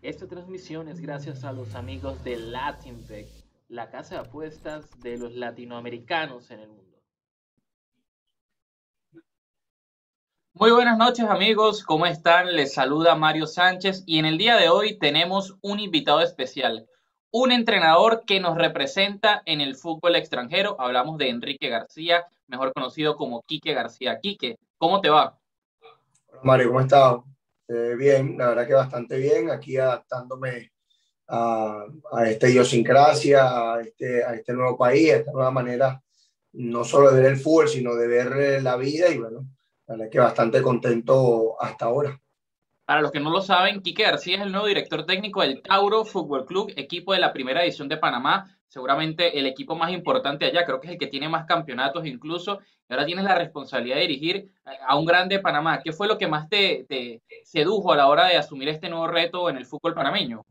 Esta transmisión es gracias a los amigos de LatinBet, la casa de apuestas de los latinoamericanos en el mundo. Muy buenas noches amigos, ¿cómo están? Les saluda Mario Sánchez y en el día de hoy tenemos un invitado especial, un entrenador que nos representa en el fútbol extranjero. Hablamos de Enrique García, mejor conocido como Quique García. Quique, ¿cómo te va? Hola Mario, ¿cómo estás? Bien, la verdad que bastante bien, aquí adaptándome a, a esta idiosincrasia, a este nuevo país, a esta nueva manera, no solo de ver el fútbol, sino de ver la vida y bueno, la verdad que bastante contento hasta ahora. Para los que no lo saben, Quique García es el nuevo director técnico del Tauro Fútbol Club, equipo de la primera división de Panamá, seguramente el equipo más importante allá, creo que es el que tiene más campeonatos incluso, y ahora tienes la responsabilidad de dirigir a un grande de Panamá. ¿Qué fue lo que más te sedujo a la hora de asumir este nuevo reto en el fútbol panameño?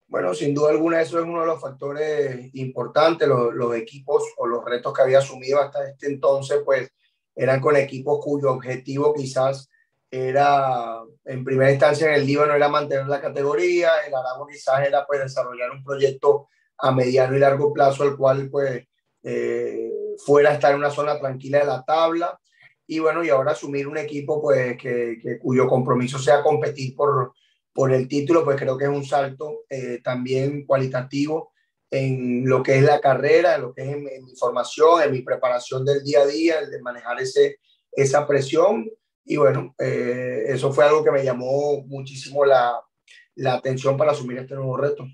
Bueno, sin duda alguna eso es uno de los factores importantes, los equipos o los retos que había asumido hasta este entonces, pues eran con equipos cuyo objetivo quizás era, en primera instancia en el Líbano era mantener la categoría, el Aragua quizás era pues desarrollar un proyecto a mediano y largo plazo, el cual pues eh, fuera a estar en una zona tranquila de la tabla, y bueno, y ahora asumir un equipo pues cuyo compromiso sea competir por el título, pues creo que es un salto también cualitativo en lo que es la carrera, en lo que es en mi formación, en mi preparación del día a día, el de manejar esa presión. Y bueno, eso fue algo que me llamó muchísimo la atención para asumir este nuevo reto.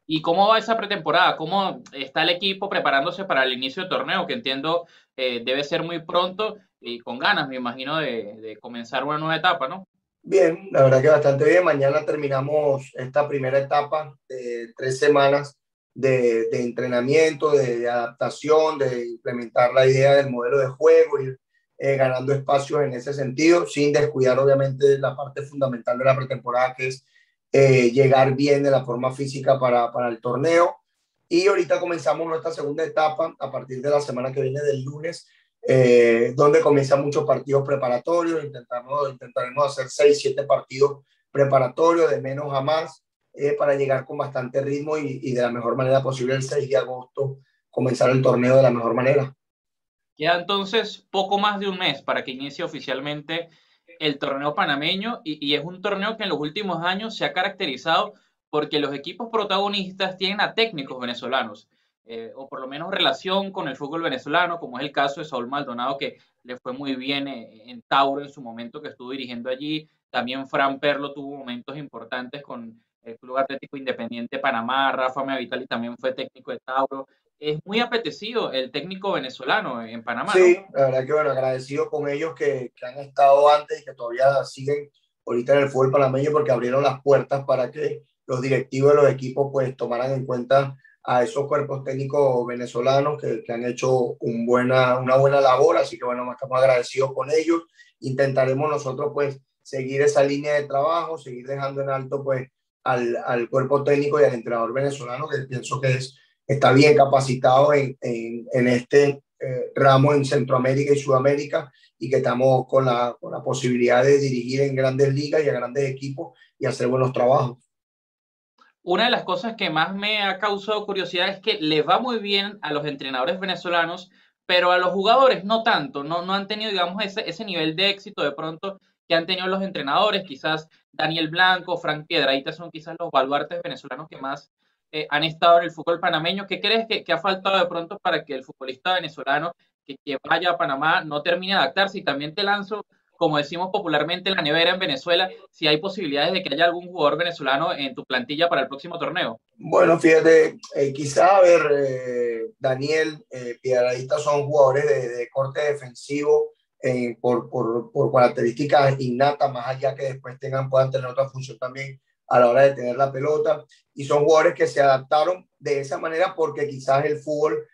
¿Y cómo va esa pretemporada? ¿Cómo está el equipo preparándose para el inicio del torneo? Que entiendo debe ser muy pronto y con ganas, me imagino, de comenzar una nueva etapa, ¿no? Bien, la verdad que bastante bien. Mañana terminamos esta primera etapa de 3 semanas de entrenamiento, de adaptación, de implementar la idea del modelo de juego, ir ganando espacios en ese sentido, sin descuidar obviamente la parte fundamental de la pretemporada, que es llegar bien de la forma física para el torneo. Y ahorita comenzamos nuestra segunda etapa a partir de la semana que viene del lunes, donde comienzan muchos partidos preparatorios. Intentaremos hacer 6, 7 partidos preparatorios de menos a más, para llegar con bastante ritmo y de la mejor manera posible el 6 de agosto comenzar el torneo de la mejor manera. Queda entonces poco más de un mes para que inicie oficialmente el torneo panameño y es un torneo que en los últimos años se ha caracterizado porque los equipos protagonistas tienen a técnicos venezolanos, o por lo menos relación con el fútbol venezolano, como es el caso de Saúl Maldonado, que le fue muy bien en Tauro en su momento que estuvo dirigiendo allí. También Fran Perlo tuvo momentos importantes con el Club Atlético Independiente Panamá. Rafa Meavitali también fue técnico de Tauro. Es muy apetecido el técnico venezolano en Panamá, ¿no? Sí, la verdad que bueno, agradecido con ellos que han estado antes y que todavía siguen ahorita en el fútbol panameño, porque abrieron las puertas para que los directivos de los equipos pues tomaran en cuenta a esos cuerpos técnicos venezolanos que han hecho una buena labor. Así que bueno, estamos agradecidos con ellos. Intentaremos nosotros pues seguir esa línea de trabajo, seguir dejando en alto pues al cuerpo técnico y al entrenador venezolano, que pienso que está bien capacitado en este ramo en Centroamérica y Sudamérica, y que estamos con la posibilidad de dirigir en grandes ligas y a grandes equipos y hacer buenos trabajos. Una de las cosas que más me ha causado curiosidad es que les va muy bien a los entrenadores venezolanos, pero a los jugadores no tanto, no han tenido, digamos, ese nivel de éxito de pronto que han tenido los entrenadores. Quizás Daniel Blanco, Frank Piedrahita son quizás los baluartes venezolanos que más han estado en el fútbol panameño. ¿Qué crees que ha faltado de pronto para que el futbolista venezolano que vaya a Panamá no termine de adaptarse? Y también te lanzo, como decimos popularmente, la nevera en Venezuela, si hay posibilidades de que haya algún jugador venezolano en tu plantilla para el próximo torneo. Bueno, fíjate, quizá, a ver, Daniel, Piedradita son jugadores de corte defensivo, por características innatas, más allá que después puedan tener otra función también a la hora de tener la pelota. Y son jugadores que se adaptaron de esa manera porque quizás el fútbol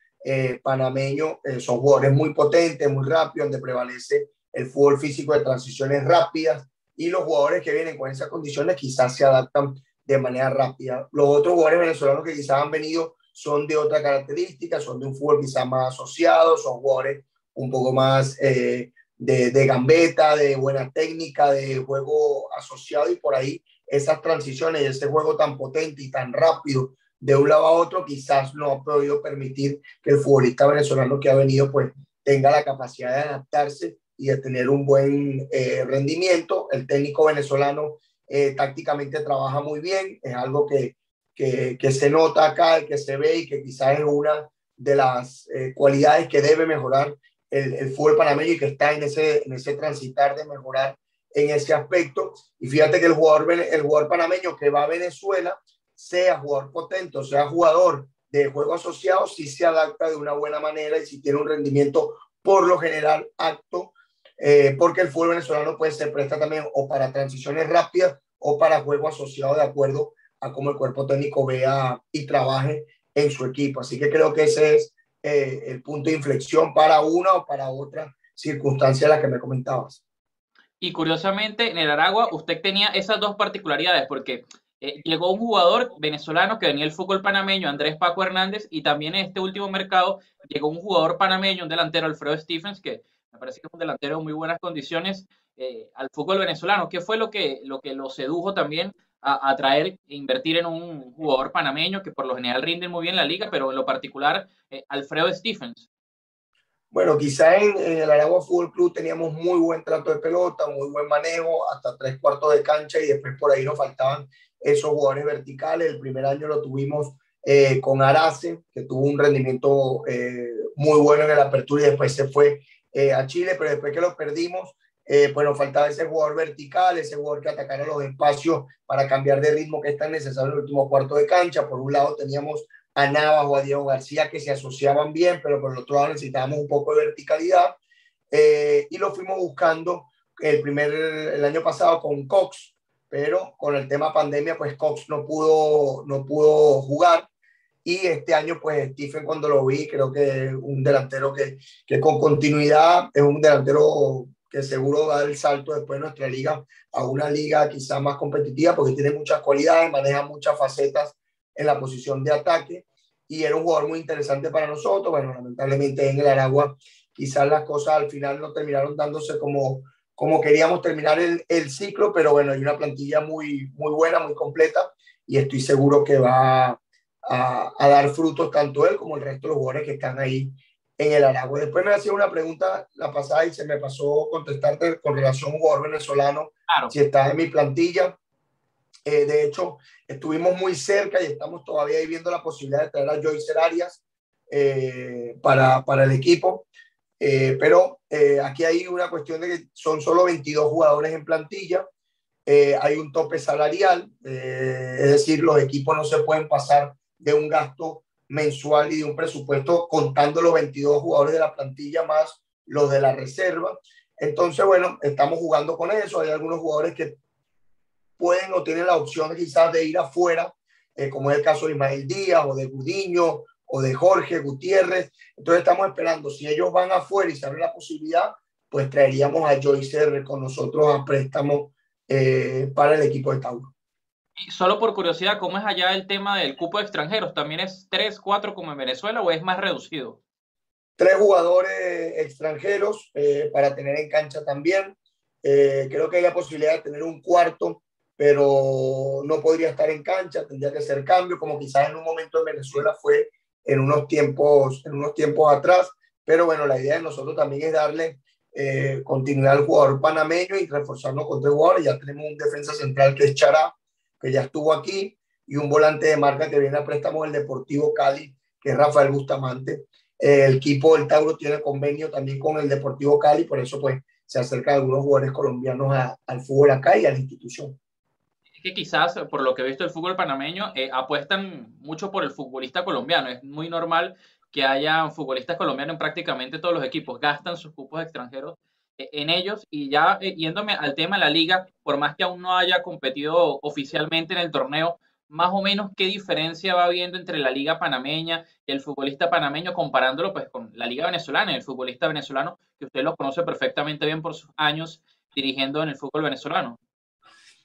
panameño, son jugadores muy potentes, muy rápidos, donde prevalece el fútbol físico de transiciones rápidas, y los jugadores que vienen con esas condiciones quizás se adaptan de manera rápida. Los otros jugadores venezolanos que quizás han venido son de otra característica, son de un fútbol quizás más asociado, son jugadores un poco más de gambeta, de buena técnica, de juego asociado, y por ahí esas transiciones y ese juego tan potente y tan rápido de un lado a otro, quizás no ha podido permitir que el futbolista venezolano que ha venido pues tenga la capacidad de adaptarse y de tener un buen rendimiento. El técnico venezolano tácticamente trabaja muy bien, es algo que se nota acá, que se ve y que quizás es una de las cualidades que debe mejorar el fútbol panameño y que está en ese transitar de mejorar en ese aspecto. Y fíjate que el jugador panameño que va a Venezuela, sea jugador potente o sea jugador de juego asociado, sí se adapta de una buena manera y si tiene un rendimiento por lo general alto, porque el fútbol venezolano pues se presta también o para transiciones rápidas o para juego asociado de acuerdo a cómo el cuerpo técnico vea y trabaje en su equipo. Así que creo que ese es el punto de inflexión para una o para otra circunstancia a la que me comentabas. Y curiosamente, en el Aragua usted tenía esas dos particularidades, porque llegó un jugador venezolano que venía del fútbol panameño, Andrés Paco Hernández, y también en este último mercado llegó un jugador panameño, un delantero, Alfredo Stephens, que me parece que es un delantero en muy buenas condiciones al fútbol venezolano. ¿Qué fue lo sedujo también a traer e invertir en un jugador panameño que por lo general rinde muy bien en la liga, pero en lo particular Alfredo Stephens? Bueno, quizá en el Aragua Fútbol Club teníamos muy buen trato de pelota, muy buen manejo, hasta 3/4 de cancha y después por ahí nos faltaban esos jugadores verticales. El primer año lo tuvimos con Arace, que tuvo un rendimiento muy bueno en el apertura y después se fue a Chile, pero después que lo perdimos, pues nos faltaba ese jugador vertical, ese jugador que atacara los espacios para cambiar de ritmo que es tan necesario en el último cuarto de cancha. Por un lado teníamos a Navas o a Diego García que se asociaban bien, pero por el otro lado necesitábamos un poco de verticalidad y lo fuimos buscando el año pasado con Cox, pero con el tema pandemia pues Cox no pudo jugar y este año pues Stephen cuando lo vi creo que un delantero que con continuidad es un delantero que seguro va a dar el salto después de nuestra liga a una liga quizá más competitiva porque tiene muchas cualidades, maneja muchas facetas en la posición de ataque y era un jugador muy interesante para nosotros. Bueno, lamentablemente en el Aragua quizás las cosas al final no terminaron dándose como queríamos terminar el ciclo, pero bueno, hay una plantilla muy, muy buena, muy completa y estoy seguro que va a dar frutos tanto él como el resto de los jugadores que están ahí en el Aragua. Después me hacía una pregunta la pasada y se me pasó contestarte con relación a un jugador venezolano, Claro. si está en mi plantilla. De hecho, estuvimos muy cerca y estamos todavía viendo la posibilidad de traer a Joycer Arias para el equipo. Pero aquí hay una cuestión de que son solo 22 jugadores en plantilla. Hay un tope salarial, es decir, los equipos no se pueden pasar de un gasto mensual y de un presupuesto contando los 22 jugadores de la plantilla más los de la reserva. Entonces, bueno, estamos jugando con eso. Hay algunos jugadores que pueden o tienen la opción quizás de ir afuera, como es el caso de Ismael Díaz o de Gudiño o de Jorge Gutiérrez. Entonces estamos esperando, si ellos van afuera y se abre la posibilidad, pues traeríamos a Joycer con nosotros a préstamo para el equipo de Tauro. Y solo por curiosidad, ¿cómo es allá el tema del cupo de extranjeros? ¿También es 3, 4 como en Venezuela o es más reducido? 3 jugadores extranjeros para tener en cancha también. Creo que hay la posibilidad de tener un cuarto, pero no podría estar en cancha, tendría que ser cambio, como quizás en un momento en Venezuela fue en unos tiempos atrás. Pero bueno, la idea de nosotros también es darle continuidad al jugador panameño y reforzarnos con 3 jugadores. Ya tenemos un defensa central que es Chará, que ya estuvo aquí, y un volante de marca que viene a préstamo del Deportivo Cali, que es Rafael Bustamante. El equipo del Tauro tiene convenio también con el Deportivo Cali, por eso pues se acercan algunos jugadores colombianos al fútbol acá y a la institución. Es que quizás, por lo que he visto el fútbol panameño, apuestan mucho por el futbolista colombiano. Es muy normal que haya futbolistas colombianos en prácticamente todos los equipos. Gastan sus cupos extranjeros en ellos. Y ya yéndome al tema de la liga, por más que aún no haya competido oficialmente en el torneo, más o menos qué diferencia va habiendo entre la liga panameña y el futbolista panameño, comparándolo pues con la liga venezolana y el futbolista venezolano, que usted lo conoce perfectamente bien por sus años dirigiendo en el fútbol venezolano.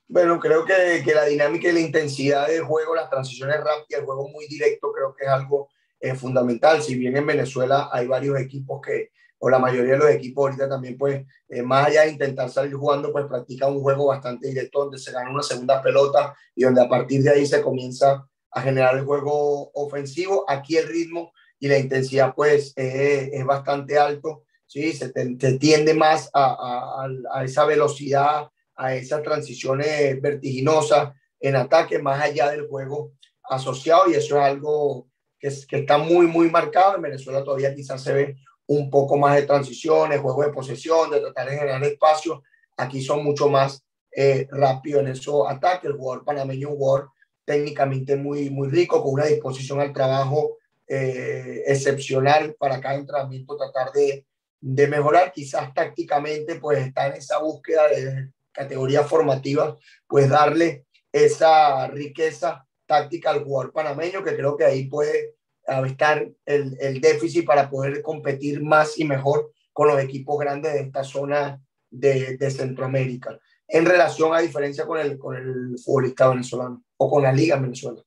Bueno, creo que la dinámica y la intensidad del juego, las transiciones rápidas, el juego muy directo, creo que es algo fundamental. Si bien en Venezuela hay varios equipos que o la mayoría de los equipos ahorita también, pues, más allá de intentar salir jugando, pues practican un juego bastante directo donde se gana una segunda pelota y donde a partir de ahí se comienza a generar el juego ofensivo. Aquí el ritmo y la intensidad, pues, es bastante alto, ¿sí? Te tiende más a esa velocidad, a esas transiciones vertiginosas en ataque, más allá del juego asociado, y eso es algo que está muy, muy marcado. En Venezuela todavía quizás se ve un poco más de transiciones, juego de posesión, de tratar de generar espacio. Aquí son mucho más rápido en esos ataques. El jugador panameño es un jugador técnicamente muy, muy rico, con una disposición al trabajo excepcional para cada entrenamiento, tratar de mejorar. Quizás tácticamente, pues está en esa búsqueda de categorías formativas, pues darle esa riqueza táctica al jugador panameño, que creo que ahí puede estar el déficit para poder competir más y mejor con los equipos grandes de esta zona de Centroamérica, en relación a diferencia con el futbolista venezolano o con la liga en Venezuela.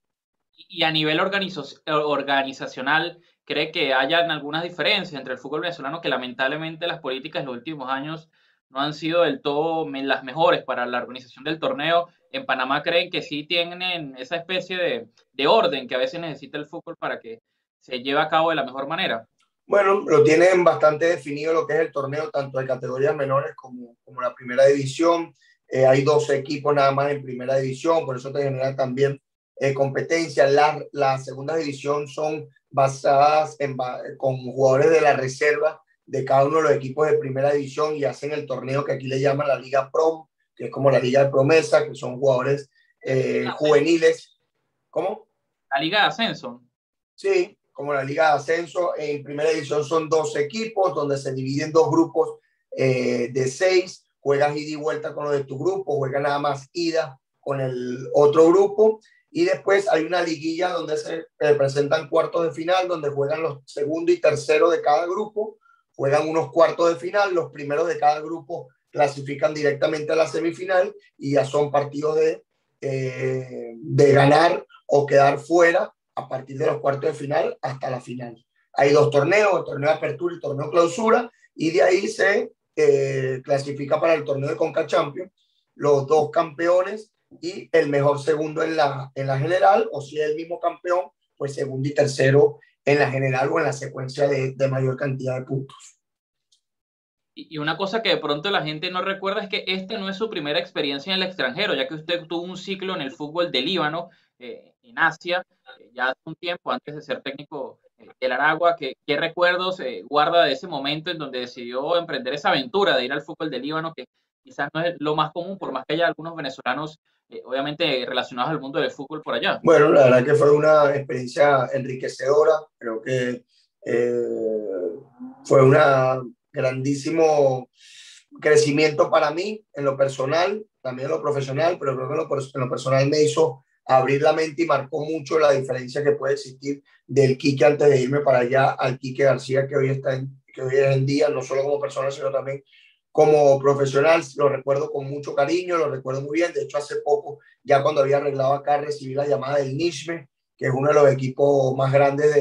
Y a nivel organizacional, ¿cree que hayan algunas diferencias entre el fútbol venezolano, que lamentablemente las políticas en los últimos años no han sido del todo las mejores para la organización del torneo? En Panamá creen que sí tienen esa especie de orden que a veces necesita el fútbol para que se lleve a cabo de la mejor manera. Bueno, lo tienen bastante definido lo que es el torneo, tanto de categorías menores como la primera división. Hay 12 equipos nada más en primera división, por eso te genera también competencia. La segunda división son basadas con jugadores de la reserva de cada uno de los equipos de primera división, y hacen el torneo que aquí le llaman la Liga Prom, que es como la Liga de Promesa, que son jugadores juveniles. ¿Cómo? La Liga de Ascenso. Sí, como la Liga de Ascenso. En primera división son 12 equipos, donde se dividen dos grupos de 6. Juegas ida y vuelta con los de tu grupo, juegas nada más ida con el otro grupo. Y después hay una liguilla donde se presentan cuartos de final, donde juegan los segundo y tercero de cada grupo. Juegan unos cuartos de final, los primeros de cada grupo clasifican directamente a la semifinal, y ya son partidos de ganar o quedar fuera a partir de los cuartos de final hasta la final. Hay dos torneos, el torneo de apertura y el torneo de clausura, y de ahí se clasifica para el torneo de Conca Champions los dos campeones y el mejor segundo en la general, o si es el mismo campeón, pues segundo y tercero en la general o en la secuencia de mayor cantidad de puntos. Y una cosa que de pronto la gente no recuerda es que este no es su primera experiencia en el extranjero, ya que usted tuvo un ciclo en el fútbol de Líbano, en Asia, ya hace un tiempo antes de ser técnico del Aragua. ¿Qué recuerdos guarda de ese momento en donde decidió emprender esa aventura de ir al fútbol de Líbano, que quizás no es lo más común, por más que haya algunos venezolanos obviamente relacionados al mundo del fútbol por allá? Bueno, la verdad que fue una experiencia enriquecedora. Creo que fue un grandísimo crecimiento para mí en lo personal, también en lo profesional, pero creo que en lo personal me hizo abrir la mente y marcó mucho la diferencia que puede existir del Quique antes de irme para allá al Quique García que hoy es en día, no solo como persona, sino también como profesional. Lo recuerdo con mucho cariño, lo recuerdo muy bien. De hecho, hace poco, ya cuando había arreglado acá, recibí la llamada del Nishme, que es uno de los equipos más grandes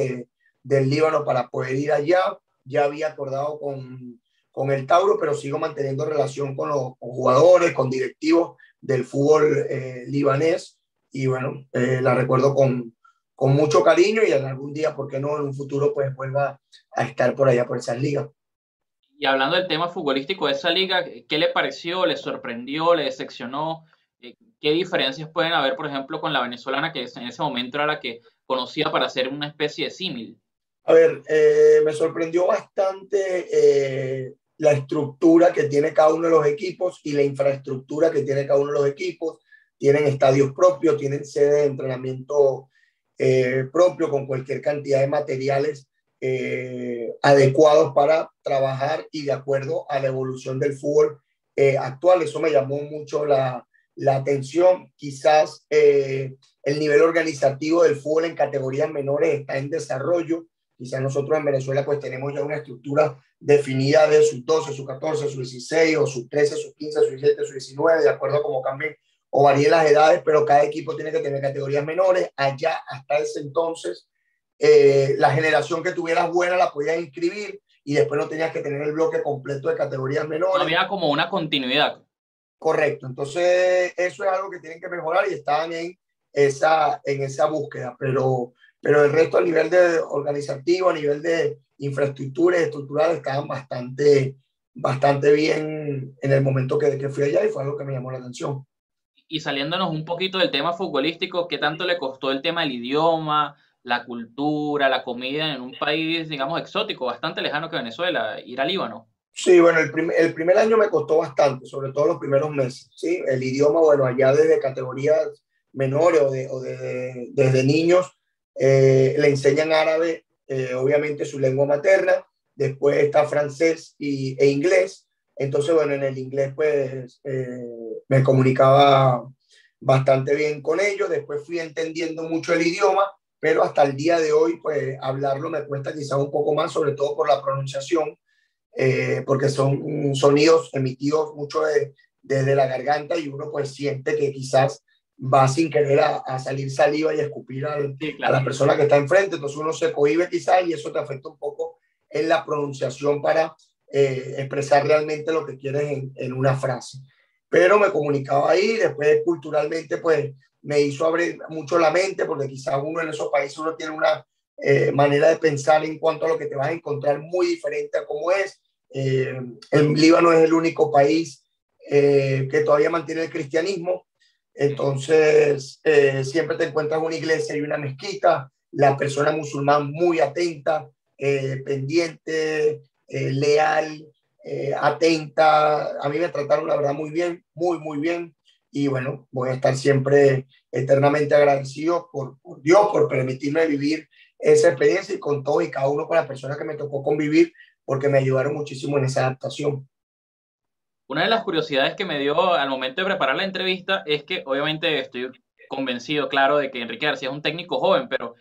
del Líbano, para poder ir allá. Ya había acordado con el Tauro, pero sigo manteniendo relación con los jugadores, con directivos del fútbol libanés. Y bueno, la recuerdo con mucho cariño, y en algún día, ¿por qué no? En un futuro, pues vuelva a estar por allá, por esas ligas. Y hablando del tema futbolístico de esa liga, ¿qué le pareció? ¿Le sorprendió? ¿Le decepcionó? ¿Qué diferencias pueden haber, por ejemplo, con la venezolana, que en ese momento era la que conocía para hacer una especie de símil? A ver, me sorprendió bastante la estructura que tiene cada uno de los equipos y la infraestructura que tiene cada uno de los equipos. Tienen estadios propios, tienen sede de entrenamiento propio, con cualquier cantidad de materiales adecuados para trabajar y de acuerdo a la evolución del fútbol actual. Eso me llamó mucho la atención. Quizás el nivel organizativo del fútbol en categorías menores está en desarrollo. Quizás nosotros en Venezuela pues tenemos ya una estructura definida de sus 12, sus 14, sus 16, o sus 13, sus 15, sus 17, sus 19, de acuerdo a cómo cambien o varíen las edades, pero cada equipo tiene que tener categorías menores. Allá, hasta ese entonces, la generación que tuvieras buena la podías inscribir, y después no tenías que tener el bloque completo de categorías No menores. había como una continuidad. Correcto, entonces eso es algo que tienen que mejorar y estaban en esa búsqueda, pero el resto a nivel de organizativo, a nivel de infraestructura y estructural estaban bastante bien en el momento que fui allá y fue algo que me llamó la atención. Y saliéndonos un poquito del tema futbolístico, ¿qué tanto le costó el tema del idioma, la cultura, la comida en un país, digamos, exótico, bastante lejano que Venezuela, ir a Líbano? Sí, bueno, el primer año me costó bastante, sobre todo los primeros meses, ¿sí? El idioma, bueno, allá desde categorías menores desde niños, le enseñan árabe, obviamente su lengua materna, después está francés e inglés, entonces, bueno, en el inglés, pues, me comunicaba bastante bien con ellos, después fui entendiendo mucho el idioma, pero hasta el día de hoy, pues, hablarlo me cuesta quizás un poco más, sobre todo por la pronunciación porque son sonidos emitidos mucho desde la garganta y uno pues siente que quizás va sin querer a salir saliva y a escupir Sí, a la claro. persona que está enfrente, entonces uno se cohíbe quizás y eso te afecta un poco en la pronunciación para expresar realmente lo que quieres en una frase. Pero me comunicaba ahí, después culturalmente pues me hizo abrir mucho la mente porque quizás uno en esos países uno tiene una manera de pensar en cuanto a lo que te vas a encontrar muy diferente a cómo es. El Líbano es el único país que todavía mantiene el cristianismo, entonces siempre te encuentras una iglesia y una mezquita, la persona musulmana muy atenta, pendiente, leal, atenta. A mí me trataron la verdad muy bien, muy bien. Y bueno, voy a estar siempre eternamente agradecido por Dios, por permitirme vivir esa experiencia y con todo y cada uno con las personas que me tocó convivir porque me ayudaron muchísimo en esa adaptación. Una de las curiosidades que me dio al momento de preparar la entrevista es que obviamente estoy convencido, claro, de que Enrique García es un técnico joven, pero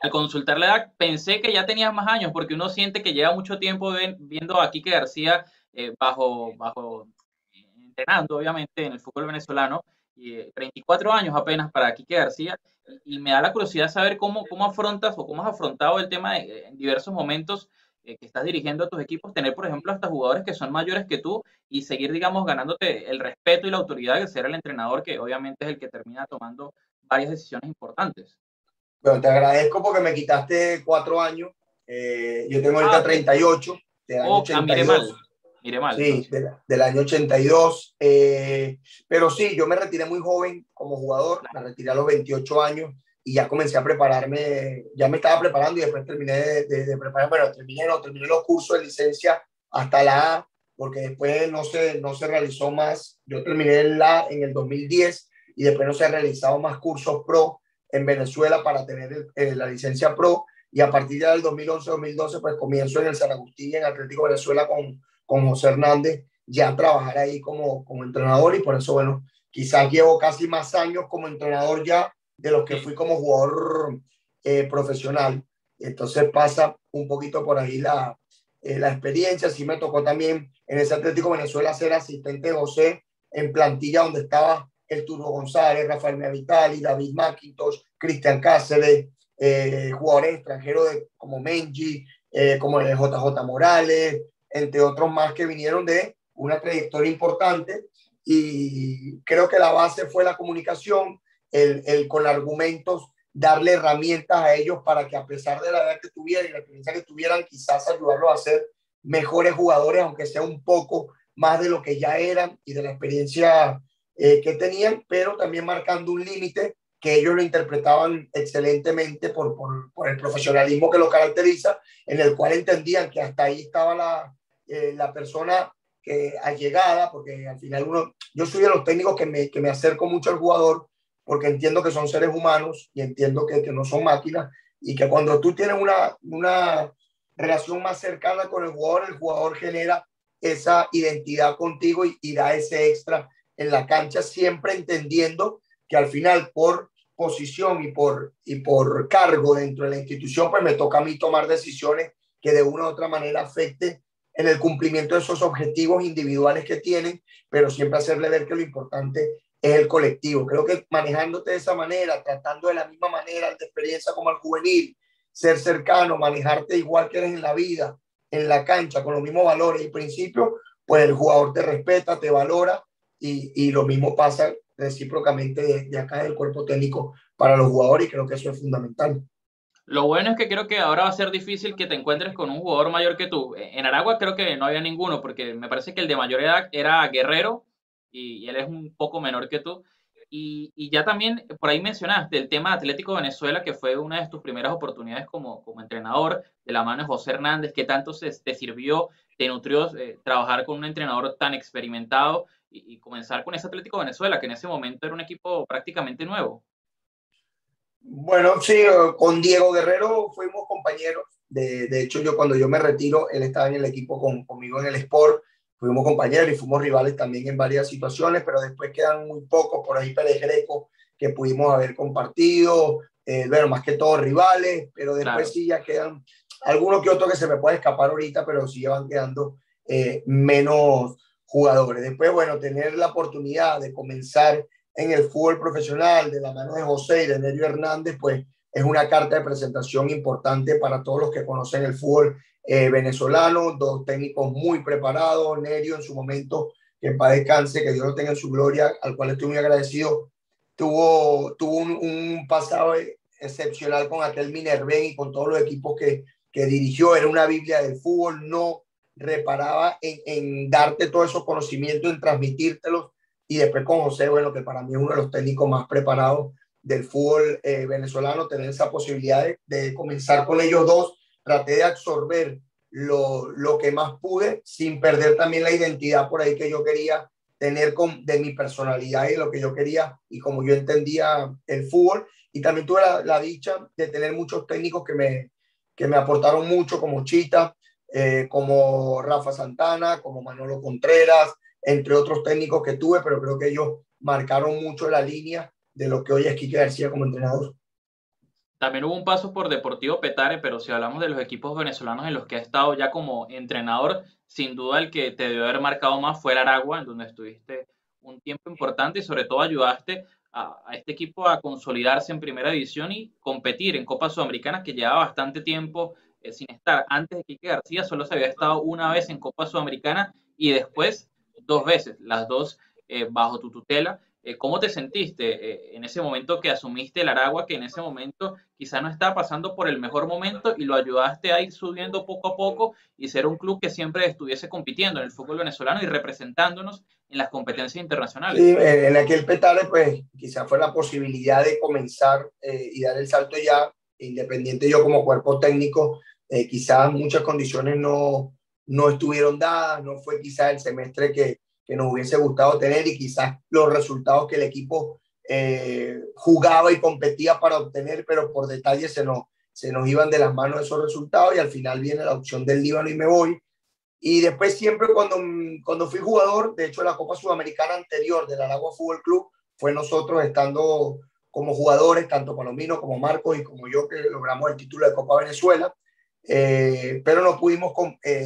al consultar la edad pensé que ya tenías más años, porque uno siente que lleva mucho tiempo viendo a Quique García bajo entrenando, obviamente, en el fútbol venezolano, y 34 años apenas para Quique García, y me da la curiosidad saber cómo afrontas o cómo has afrontado el tema en diversos momentos que estás dirigiendo a tus equipos, tener, por ejemplo, hasta jugadores que son mayores que tú y seguir, digamos, ganándote el respeto y la autoridad de ser el entrenador, que obviamente es el que termina tomando varias decisiones importantes. Bueno, te agradezco porque me quitaste 4 años. Yo tengo Ah, ahorita ok. 38 del año Miré mal. 82. Miré mal, Sí, entonces. del año 82. Pero sí, yo me retiré muy joven como jugador, me retiré a los 28 años y ya comencé a prepararme, ya me estaba preparando y después terminé de preparar, bueno, terminé los cursos de licencia hasta la A, porque después no se realizó más. Yo terminé la en el 2010 y después no se han realizado más cursos pro en Venezuela para tener la licencia pro. Y a partir del 2011-2012, pues comienzo en el San Agustín, en Atlético Venezuela, con José Hernández, ya trabajar ahí como entrenador y por eso, bueno, quizás llevo casi más años como entrenador ya de los que Sí. fui como jugador profesional. Entonces pasa un poquito por ahí la experiencia. Sí me tocó también en ese Atlético Venezuela ser asistente de José en plantilla donde estaba el Turbo González, Rafael Meavitali, David McIntosh, Cristian Cáceres, jugadores extranjeros como Menji, como el JJ Morales, entre otros más que vinieron de una trayectoria importante. Y creo que la base fue la comunicación, el con argumentos darle herramientas a ellos para que a pesar de la edad que tuvieran y la experiencia que tuvieran, quizás ayudarlos a ser mejores jugadores, aunque sea un poco más de lo que ya eran y de la experiencia que tenían, pero también marcando un límite que ellos lo interpretaban excelentemente por el profesionalismo que lo caracteriza, en el cual entendían que hasta ahí estaba la persona allegada, porque al final yo soy de los técnicos que me acerco mucho al jugador, porque entiendo que son seres humanos y entiendo que no son máquinas, y que cuando tú tienes una relación más cercana con el jugador genera esa identidad contigo y da ese extra en la cancha, siempre entendiendo que al final por posición y por cargo dentro de la institución, pues me toca a mí tomar decisiones que de una u otra manera afecten en el cumplimiento de esos objetivos individuales que tienen, pero siempre hacerle ver que lo importante es el colectivo. Creo que manejándote de esa manera, tratando de la misma manera de experiencia como el juvenil, ser cercano, manejarte igual que eres en la vida, en la cancha con los mismos valores y principios, pues el jugador te respeta, te valora y lo mismo pasa recíprocamente de acá del cuerpo técnico para los jugadores y creo que eso es fundamental. Lo bueno es que creo que ahora va a ser difícil que te encuentres con un jugador mayor que tú. En Aragua creo que no había ninguno, porque me parece que el de mayor edad era Guerrero y él es un poco menor que tú. Y ya también por ahí mencionaste el tema de Atlético Venezuela, que fue una de tus primeras oportunidades como entrenador, de la mano de José Hernández. ¿Qué tanto te sirvió, te nutrió trabajar con un entrenador tan experimentado y comenzar con ese Atlético Venezuela, que en ese momento era un equipo prácticamente nuevo? Bueno, sí, con Diego Guerrero fuimos compañeros. De hecho, yo cuando yo me retiro, él estaba en el equipo conmigo en el Sport. Fuimos compañeros y fuimos rivales también en varias situaciones, pero después quedan muy pocos, por ahí Pérez Greco, que pudimos haber compartido, bueno, más que todos rivales, pero después Claro. sí ya quedan algunos que otros que se me puede escapar ahorita, pero sí van quedando menos jugadores. Después, bueno, tener la oportunidad de comenzar en el fútbol profesional de la mano de José y de Nerio Hernández, pues es una carta de presentación importante para todos los que conocen el fútbol venezolano, dos técnicos muy preparados, Nerio en su momento, que en paz descanse, que Dios lo tenga en su gloria, al cual estoy muy agradecido, tuvo un pasado excepcional con aquel Minerven y con todos los equipos que dirigió, era una Biblia del fútbol, no reparaba en darte todos esos conocimientos, en transmitírtelos, y después con José, bueno, que para mí es uno de los técnicos más preparados del fútbol venezolano, tener esa posibilidad de comenzar con ellos dos, traté de absorber lo que más pude, sin perder también la identidad por ahí que yo quería tener de mi personalidad y lo que yo quería y como yo entendía el fútbol. Y también tuve la dicha de tener muchos técnicos que me aportaron mucho, como Chita, como Rafa Santana, como Manolo Contreras, entre otros técnicos que tuve, pero creo que ellos marcaron mucho la línea de lo que hoy es Quique García como entrenador. También hubo un paso por Deportivo Petare, pero si hablamos de los equipos venezolanos en los que ha estado ya como entrenador, sin duda el que te debió haber marcado más fue el Aragua, en donde estuviste un tiempo importante y sobre todo ayudaste a este equipo a consolidarse en primera división y competir en Copa Sudamericana, que llevaba bastante tiempo sin estar. Antes de Quique García solo se había estado una vez en Copa Sudamericana y después dos veces, las dos bajo tu tutela. ¿Cómo te sentiste en ese momento que asumiste el Aragua, que en ese momento quizá no estaba pasando por el mejor momento y lo ayudaste a ir subiendo poco a poco y ser un club que siempre estuviese compitiendo en el fútbol venezolano y representándonos en las competencias internacionales? Sí, en aquel Petare, pues quizás fue la posibilidad de comenzar y dar el salto ya, independiente yo como cuerpo técnico, quizás muchas condiciones no estuvieron dadas, no fue quizás el semestre que nos hubiese gustado tener y quizás los resultados que el equipo jugaba y competía para obtener, pero por detalles se nos iban de las manos esos resultados y al final viene la opción del Líbano y me voy. Y después siempre cuando fui jugador, de hecho la Copa Sudamericana anterior del Aragua Fútbol Club, fue nosotros estando como jugadores, tanto Palomino como Marcos y como yo, que logramos el título de Copa Venezuela, pero no pudimos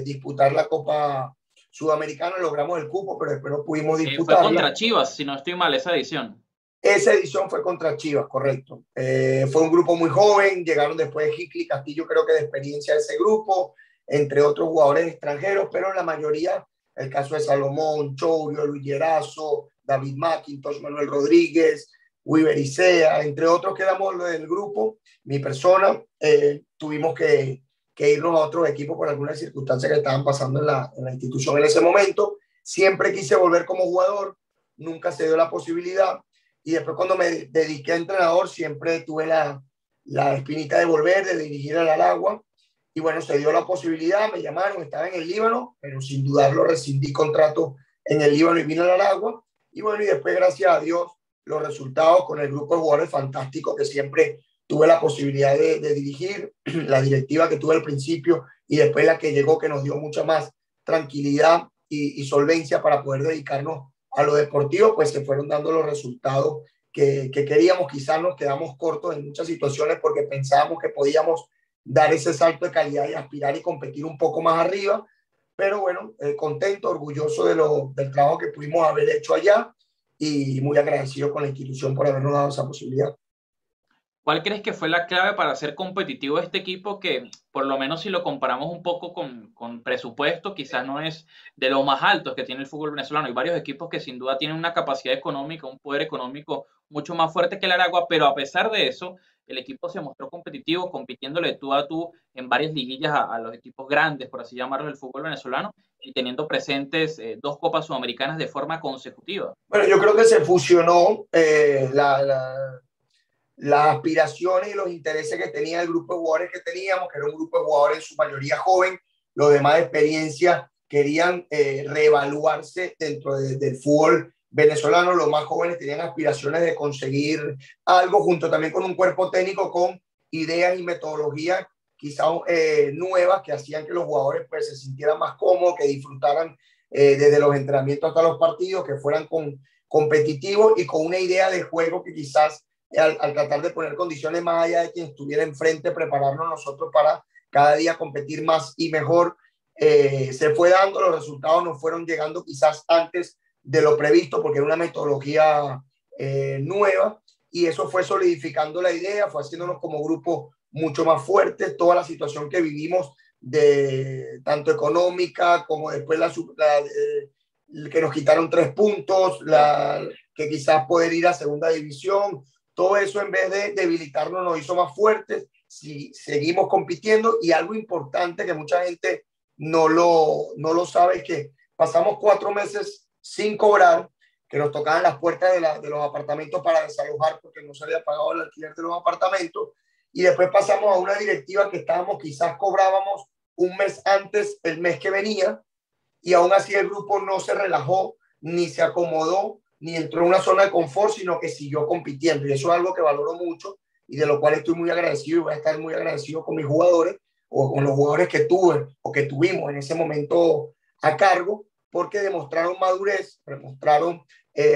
disputar la Copa Sudamericana, logramos el cupo, pero después no pudimos Fue disputarla. contra Chivas, si no estoy mal, esa edición. Esa edición fue contra Chivas, correcto. Fue un grupo muy joven, llegaron después Hickley Castillo, creo que de experiencia de ese grupo, entre otros jugadores extranjeros, pero la mayoría, el caso de Salomón, Chourio, Luis Llerazo, David McIntosh, Manuel Rodríguez, Wiber Isea, entre otros quedamos del grupo. Mi persona, tuvimos que irnos a otros equipos por algunas circunstancias que estaban pasando en la institución en ese momento. Siempre quise volver como jugador, nunca se dio la posibilidad. Y después cuando me dediqué a entrenador, siempre tuve la espinita de volver, de dirigir al Aragua. Y bueno, se dio la posibilidad, me llamaron, estaba en el Líbano, pero sin dudarlo rescindí contrato en el Líbano y vine al Aragua. Y bueno, y después, gracias a Dios, los resultados con el grupo de jugadores fantásticos que siempre tuve la posibilidad de dirigir, la directiva que tuve al principio y después la que llegó, que nos dio mucha más tranquilidad y solvencia para poder dedicarnos a lo deportivo, pues se fueron dando los resultados que queríamos. Quizás nos quedamos cortos en muchas situaciones porque pensábamos que podíamos dar ese salto de calidad y aspirar y competir un poco más arriba. Pero bueno, contento, orgulloso del trabajo que pudimos haber hecho allá y muy agradecido con la institución por habernos dado esa posibilidad. ¿Cuál crees que fue la clave para ser competitivo este equipo que, por lo menos si lo comparamos un poco con presupuesto, quizás no es de los más altos que tiene el fútbol venezolano? Hay varios equipos que sin duda tienen una capacidad económica, un poder económico mucho más fuerte que el Aragua, pero a pesar de eso, el equipo se mostró competitivo, compitiéndole tú a tú en varias liguillas a los equipos grandes, por así llamarlos, del fútbol venezolano, y teniendo presentes dos Copas Sudamericanas de forma consecutiva. Bueno, yo creo que se fusionó las aspiraciones y los intereses que tenía el grupo de jugadores que teníamos, que era un grupo de jugadores en su mayoría joven, los demás de experiencia querían reevaluarse dentro del fútbol venezolano, los más jóvenes tenían aspiraciones de conseguir algo junto también con un cuerpo técnico con ideas y metodologías quizás nuevas que hacían que los jugadores pues, se sintieran más cómodos, que disfrutaran desde los entrenamientos hasta los partidos, que fueran competitivos y con una idea de juego que quizás al tratar de poner condiciones más allá de quien estuviera enfrente, prepararnos nosotros para cada día competir más y mejor. Se fue dando, los resultados no fueron llegando quizás antes de lo previsto porque era una metodología nueva y eso fue solidificando la idea, fue haciéndonos como grupo mucho más fuertes. Toda la situación que vivimos de tanto económica como después que nos quitaron 3 puntos, que quizás poder ir a segunda división, todo eso en vez de debilitarnos nos hizo más fuertes. Si seguimos compitiendo y algo importante que mucha gente no lo sabe es que pasamos 4 meses sin cobrar, que nos tocaban las puertas de los apartamentos para desalojar porque no se había pagado el alquiler de los apartamentos y después pasamos a una directiva que estábamos, quizás cobrábamos un mes antes el mes que venía y aún así el grupo no se relajó ni se acomodó ni entró en una zona de confort, sino que siguió compitiendo. Y eso es algo que valoro mucho y de lo cual estoy muy agradecido y voy a estar muy agradecido con mis jugadores o con los jugadores que tuve o que tuvimos en ese momento a cargo, porque demostraron madurez, demostraron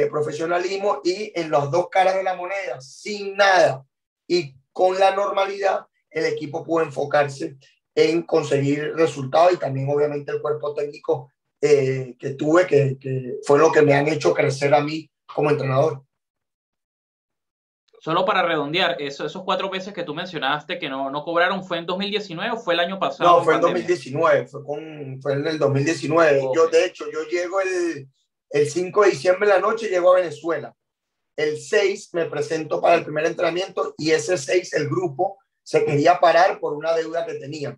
profesionalismo y en las dos caras de la moneda, sin nada y con la normalidad, el equipo pudo enfocarse en conseguir resultados y también obviamente el cuerpo técnico que tuve, que fue lo que me han hecho crecer a mí como entrenador. Solo para redondear, esos 4 meses que tú mencionaste que no cobraron, ¿fue en 2019 o fue el año pasado No, en fue en pandemia? 2019, fue en el 2019. Okay. Yo, de hecho, yo llego el 5 de diciembre de la noche, llego a Venezuela. El 6 me presento para el primer entrenamiento y ese 6 el grupo se quería parar por una deuda que tenía.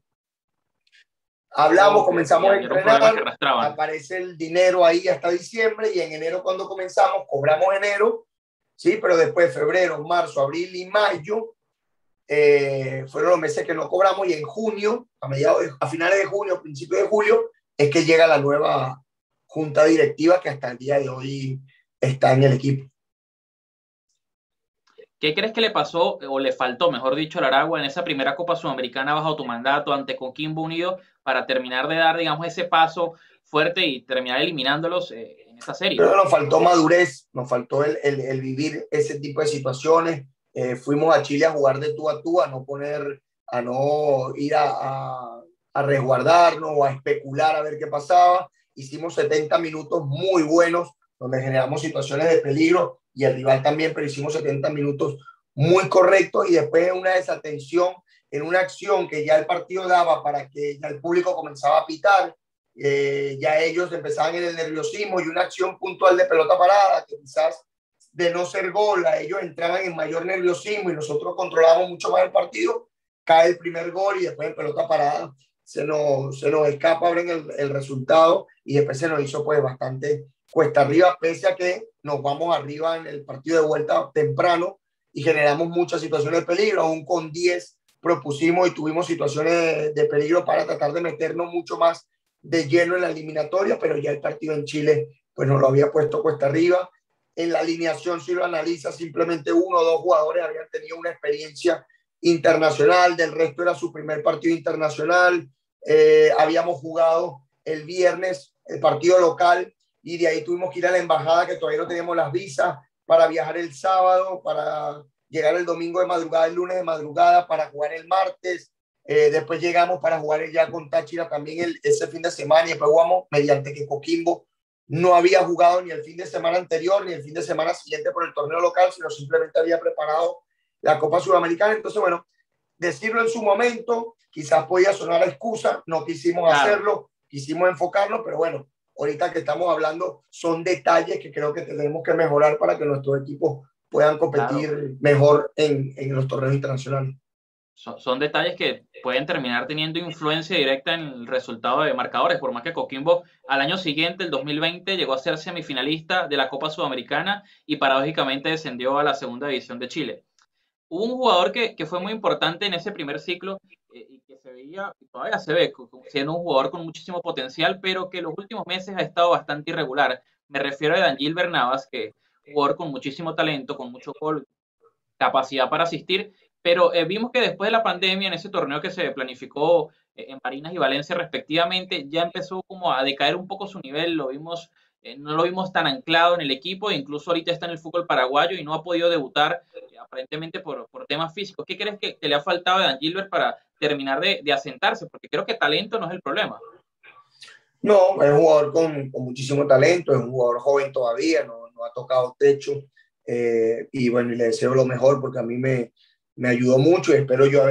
Hablamos, comenzamos a entrenar, aparece el dinero ahí hasta diciembre y en enero cuando comenzamos, cobramos enero, sí, pero después febrero, marzo, abril y mayo fueron los meses que no cobramos y en junio, a finales de junio, principios de julio, es que llega la nueva junta directiva que hasta el día de hoy está en el equipo. ¿Qué crees que le pasó o le faltó, mejor dicho, al Aragua en esa primera Copa Sudamericana bajo tu mandato ante Coquimbo Unido para terminar de dar, digamos, ese paso fuerte y terminar eliminándolos en esa serie? Pero nos faltó madurez, nos faltó el vivir ese tipo de situaciones. Fuimos a Chile a jugar de tú, a no ir a resguardarnos o a especular a ver qué pasaba. Hicimos 70 minutos muy buenos donde generamos situaciones de peligro y el rival también, pero hicimos 70 minutos muy correctos y después una desatención en una acción que ya el partido daba para que ya el público comenzaba a pitar, ya ellos empezaban en el nerviosismo y una acción puntual de pelota parada que quizás de no ser gol, a ellos entraban en mayor nerviosismo y nosotros controlábamos mucho más el partido, cae el primer gol y después en pelota parada se nos escapa ahora en el resultado y después se nos hizo pues bastante cuesta arriba, pese a que nos vamos arriba en el partido de vuelta temprano y generamos muchas situaciones de peligro, aún con 10 propusimos y tuvimos situaciones de peligro para tratar de meternos mucho más de lleno en la eliminatoria, pero ya el partido en Chile pues nos lo había puesto cuesta arriba. En la alineación, si lo analiza, simplemente 1 o 2 jugadores habían tenido una experiencia internacional, del resto era su primer partido internacional. Habíamos jugado el viernes el partido local y de ahí tuvimos que ir a la embajada que todavía no teníamos las visas para viajar el sábado, para llegar el domingo de madrugada, el lunes de madrugada, para jugar el martes. Después llegamos para jugar ya con Táchira también ese fin de semana y después jugamos mediante que Coquimbo no había jugado ni el fin de semana anterior ni el fin de semana siguiente por el torneo local, sino simplemente había preparado la Copa Sudamericana. Entonces, bueno, decirlo en su momento, quizás podía sonar a excusa, no quisimos hacerlo, quisimos enfocarlo, pero bueno, ahorita que estamos hablando son detalles que creo que tenemos que mejorar para que nuestros equipos puedan competir mejor en los torneos internacionales. Son detalles que pueden terminar teniendo influencia directa en el resultado de marcadores, por más que Coquimbo al año siguiente, el 2020, llegó a ser semifinalista de la Copa Sudamericana y paradójicamente descendió a la segunda división de Chile. Hubo un jugador que fue muy importante en ese primer ciclo y que se veía, y todavía se ve, siendo un jugador con muchísimo potencial, pero que los últimos meses ha estado bastante irregular. Me refiero a Dangilbert Navas, que es un jugador con muchísimo talento, con mucho gol, capacidad para asistir, pero vimos que después de la pandemia, en ese torneo que se planificó en Barinas y Valencia respectivamente, ya empezó como a decaer un poco su nivel, no lo vimos tan anclado en el equipo, incluso ahorita está en el fútbol paraguayo y no ha podido debutar aparentemente por temas físicos. ¿Qué crees que le ha faltado a Dangilbert para terminar de asentarse? Porque creo que talento no es el problema. No, es un jugador con muchísimo talento, es un jugador joven todavía, no ha tocado techo, y bueno, y le deseo lo mejor porque a mí me ayudó mucho y espero yo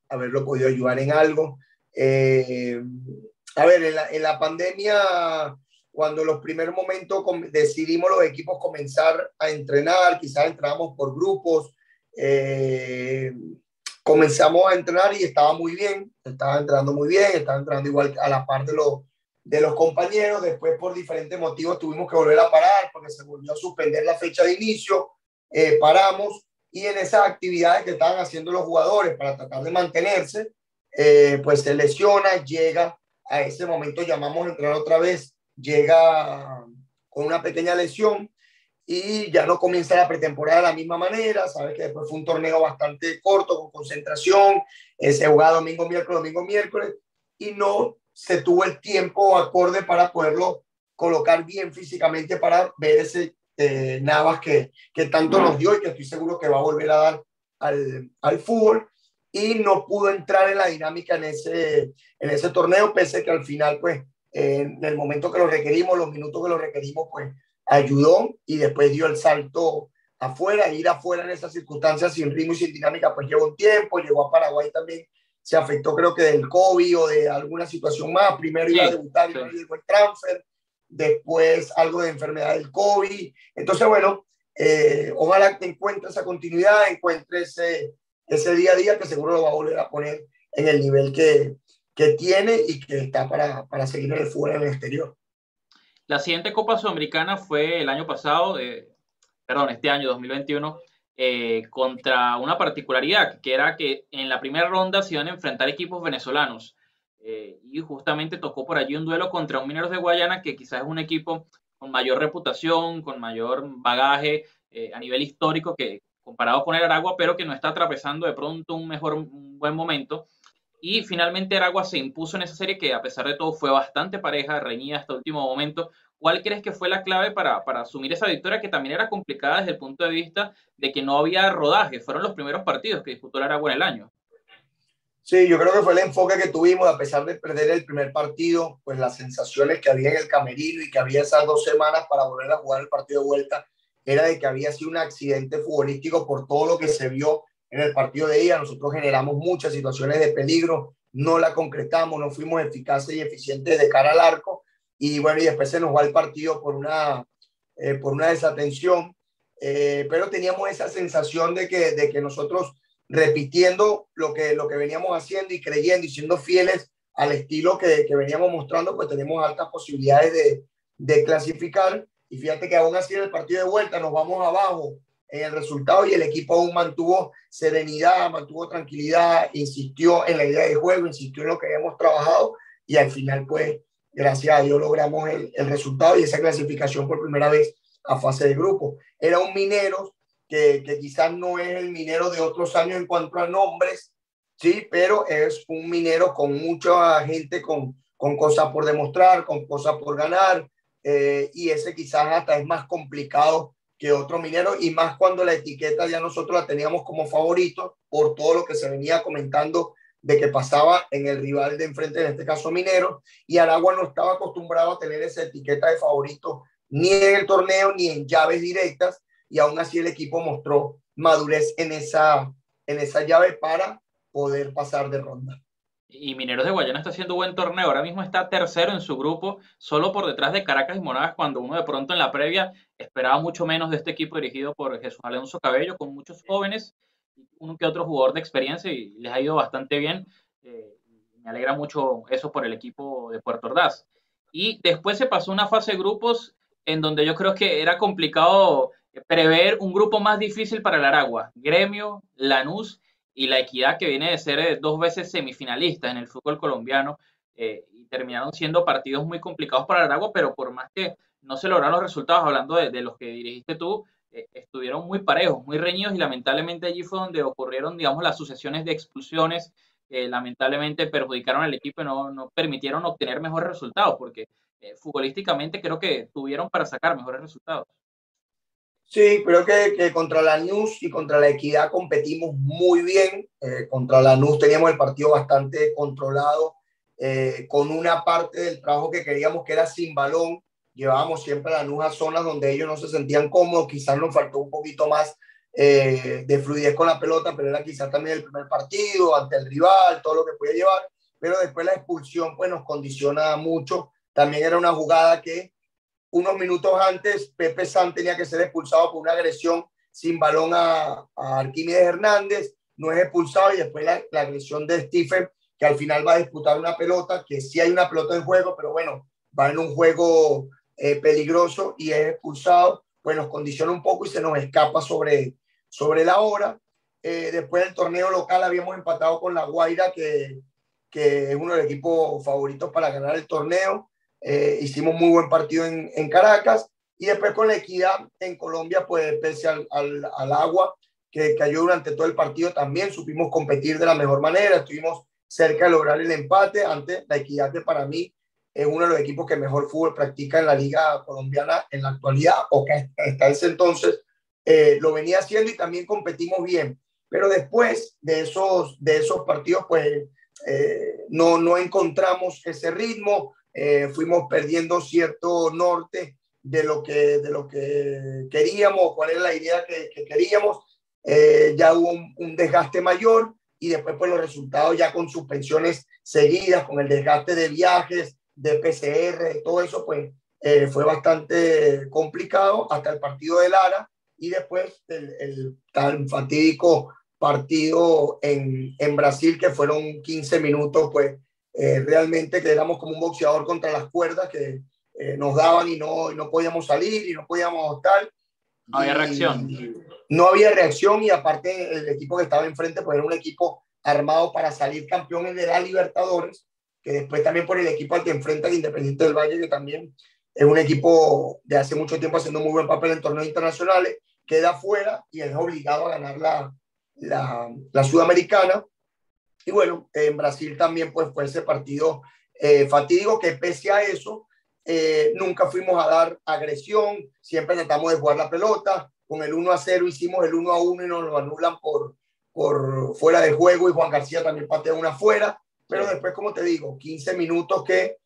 haberlo podido ayudar en algo. A ver, en la pandemia, cuando los primeros momentos decidimos los equipos comenzar a entrenar, quizás entramos por grupos, comenzamos a entrenar y estaba muy bien, estaba entrenando muy bien, estaba entrenando igual a la par de los compañeros. Después, por diferentes motivos, tuvimos que volver a parar porque se volvió a suspender la fecha de inicio, paramos, y en esas actividades que estaban haciendo los jugadores para tratar de mantenerse, pues se lesiona, llega a ese momento, llamamos a entrenar otra vez, llega con una pequeña lesión y ya no comienza la pretemporada de la misma manera. Sabes que después fue un torneo bastante corto, con concentración, se jugaba domingo, miércoles, y no se tuvo el tiempo acorde para poderlo colocar bien físicamente para ver ese Navas que tanto nos dio y que estoy seguro que va a volver a dar al fútbol, y no pudo entrar en la dinámica en ese torneo, pese a que al final, pues, en el momento que lo requerimos, los minutos que lo requerimos, pues, ayudó y después dio el salto afuera. Ir afuera en esas circunstancias sin ritmo y sin dinámica, pues lleva un tiempo. Llegó a Paraguay también, se afectó creo que del COVID o de alguna situación más. Primero iba a debutar y no llegó el transfer, después algo de enfermedad del COVID. Entonces, bueno, ojalá que encuentre esa continuidad, encuentre ese día a día que seguro lo va a volver a poner en el nivel que tiene y que está para seguir en el fútbol en el exterior. La siguiente Copa Sudamericana fue el año pasado, este año 2021, contra una particularidad, que era que en la primera ronda se iban a enfrentar equipos venezolanos. Y justamente tocó por allí un duelo contra un Mineros de Guayana, que quizás es un equipo con mayor reputación, con mayor bagaje a nivel histórico que comparado con el Aragua, pero que no está atravesando de pronto un buen momento. Y finalmente Aragua se impuso en esa serie que a pesar de todo fue bastante pareja, reñida hasta el último momento. ¿Cuál crees que fue la clave para asumir esa victoria, que también era complicada desde el punto de vista de que no había rodaje? Fueron los primeros partidos que disputó el Aragua en el año. Sí, yo creo que fue el enfoque que tuvimos, a pesar de perder el primer partido, pues las sensaciones que había en el camerino y que había esas 2 semanas para volver a jugar el partido de vuelta, era de que había sido un accidente futbolístico por todo lo que se vio en el partido de ida. Nosotros generamos muchas situaciones de peligro, no la concretamos, no fuimos eficaces y eficientes de cara al arco, y bueno, y después se nos va el partido por una desatención, pero teníamos esa sensación de que nosotros, repitiendo lo que veníamos haciendo y creyendo y siendo fieles al estilo que veníamos mostrando, pues tenemos altas posibilidades de clasificar. Y fíjate que aún así en el partido de vuelta nos vamos abajo en el resultado y el equipo aún mantuvo serenidad, mantuvo tranquilidad, insistió en la idea de juego, insistió en lo que habíamos trabajado, y al final, pues, gracias a Dios logramos el resultado y esa clasificación por primera vez a fase de grupo. Era un Mineros que quizás no es el Minero de otros años en cuanto a nombres, sí, pero es un Minero con mucha gente, con cosas por demostrar, con cosas por ganar, y ese quizás hasta es más complicado que otro Minero, y más cuando la etiqueta ya nosotros la teníamos como favorito por todo lo que se venía comentando de que pasaba en el rival de enfrente, en este caso Minero, y Aragua no estaba acostumbrado a tener esa etiqueta de favorito ni en el torneo ni en llaves directas, y aún así el equipo mostró madurez en esa llave para poder pasar de ronda. Y Mineros de Guayana está haciendo buen torneo. Ahora mismo está tercero en su grupo, solo por detrás de Caracas y Monagas, cuando uno de pronto en la previa esperaba mucho menos de este equipo dirigido por Jesús Alonso Cabello, con muchos jóvenes, uno que otro jugador de experiencia, y les ha ido bastante bien. Me alegra mucho eso por el equipo de Puerto Ordaz. Y después se pasó una fase de grupos en donde yo creo que era complicado prever un grupo más difícil para el Aragua. Gremio, Lanús y La Equidad, que viene de ser dos veces semifinalistas en el fútbol colombiano, y terminaron siendo partidos muy complicados para Aragua, pero por más que no se lograron los resultados, hablando de los que dirigiste tú, estuvieron muy parejos, muy reñidos, y lamentablemente allí fue donde ocurrieron, digamos, las sucesiones de expulsiones que lamentablemente perjudicaron al equipo y no permitieron obtener mejores resultados, porque futbolísticamente creo que tuvieron para sacar mejores resultados. Sí, creo que contra la Lanús y contra la Equidad competimos muy bien. Contra la Lanús teníamos el partido bastante controlado, con una parte del trabajo que queríamos que era sin balón. Llevábamos siempre a Lanús a zonas donde ellos no se sentían cómodos. Quizás nos faltó un poquito más de fluidez con la pelota, pero era quizás también el primer partido ante el rival, todo lo que podía llevar. Pero después la expulsión pues nos condiciona mucho. También era una jugada que unos minutos antes, Pepe San tenía que ser expulsado por una agresión sin balón a Arquímedes Hernández, no es expulsado, y después la agresión de Stephen, que al final va a disputar una pelota, que sí hay una pelota en juego, pero bueno, va en un juego peligroso y es expulsado, pues nos condiciona un poco y se nos escapa sobre la hora. Después del torneo local habíamos empatado con La Guaira, que es uno de los equipos favoritos para ganar el torneo. Hicimos muy buen partido en Caracas, y después con la Equidad en Colombia, pues pese al agua que cayó durante todo el partido, también supimos competir de la mejor manera, estuvimos cerca de lograr el empate ante la Equidad, que para mí es uno de los equipos que mejor fútbol practica en la liga colombiana en la actualidad, o que hasta ese entonces lo venía haciendo, y también competimos bien. Pero después de esos partidos, pues no encontramos ese ritmo. Fuimos perdiendo cierto norte de lo que queríamos, cuál era la idea que queríamos. Ya hubo un desgaste mayor, y después pues los resultados ya con suspensiones seguidas, con el desgaste de viajes, de PCR, todo eso pues fue bastante complicado hasta el partido de Lara, y después el tan fatídico partido en Brasil, que fueron 15 minutos pues realmente que éramos como un boxeador contra las cuerdas, que nos daban y no podíamos salir y no podíamos estar. No había reacción. No había reacción, y aparte el equipo que estaba enfrente pues era un equipo armado para salir campeón de la Libertadores, que después también por el equipo al que enfrenta el Independiente del Valle, que también es un equipo de hace mucho tiempo haciendo muy buen papel en torneos internacionales, queda fuera y es obligado a ganar la Sudamericana. Y bueno, en Brasil también pues fue ese partido fatídico, que pese a eso nunca fuimos a dar agresión, siempre tratamos de jugar la pelota. Con el 1-0 hicimos el 1-1 y nos lo anulan por fuera de juego, y Juan García también pateó una fuera. Pero después, como te digo, 15 minutos que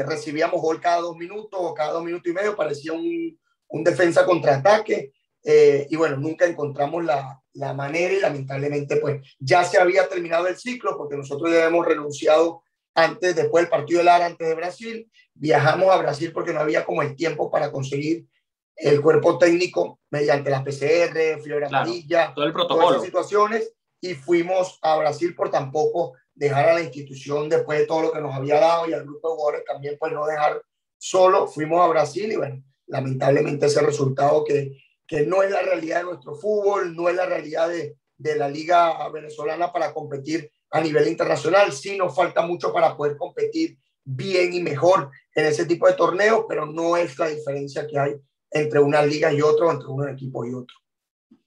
recibíamos gol cada 2 minutos o cada 2 minutos y medio, parecía un defensa contraataque. Y bueno, nunca encontramos la manera, y lamentablemente pues ya se había terminado el ciclo, porque nosotros ya hemos renunciado después del partido de Lara, antes de Brasil. Viajamos a Brasil porque no había como el tiempo para conseguir el cuerpo técnico mediante las PCR, fiebre amarilla, todo el protocolo, todas esas situaciones, y fuimos a Brasil por tampoco dejar a la institución, después de todo lo que nos había dado, y al grupo de jugadores también pues no dejar solo. Fuimos a Brasil y bueno, lamentablemente ese resultado que no es la realidad de nuestro fútbol, no es la realidad de la liga venezolana para competir a nivel internacional. Sí nos falta mucho para poder competir bien y mejor en ese tipo de torneos, pero no es la diferencia que hay entre una liga y otra, entre un equipo y otro.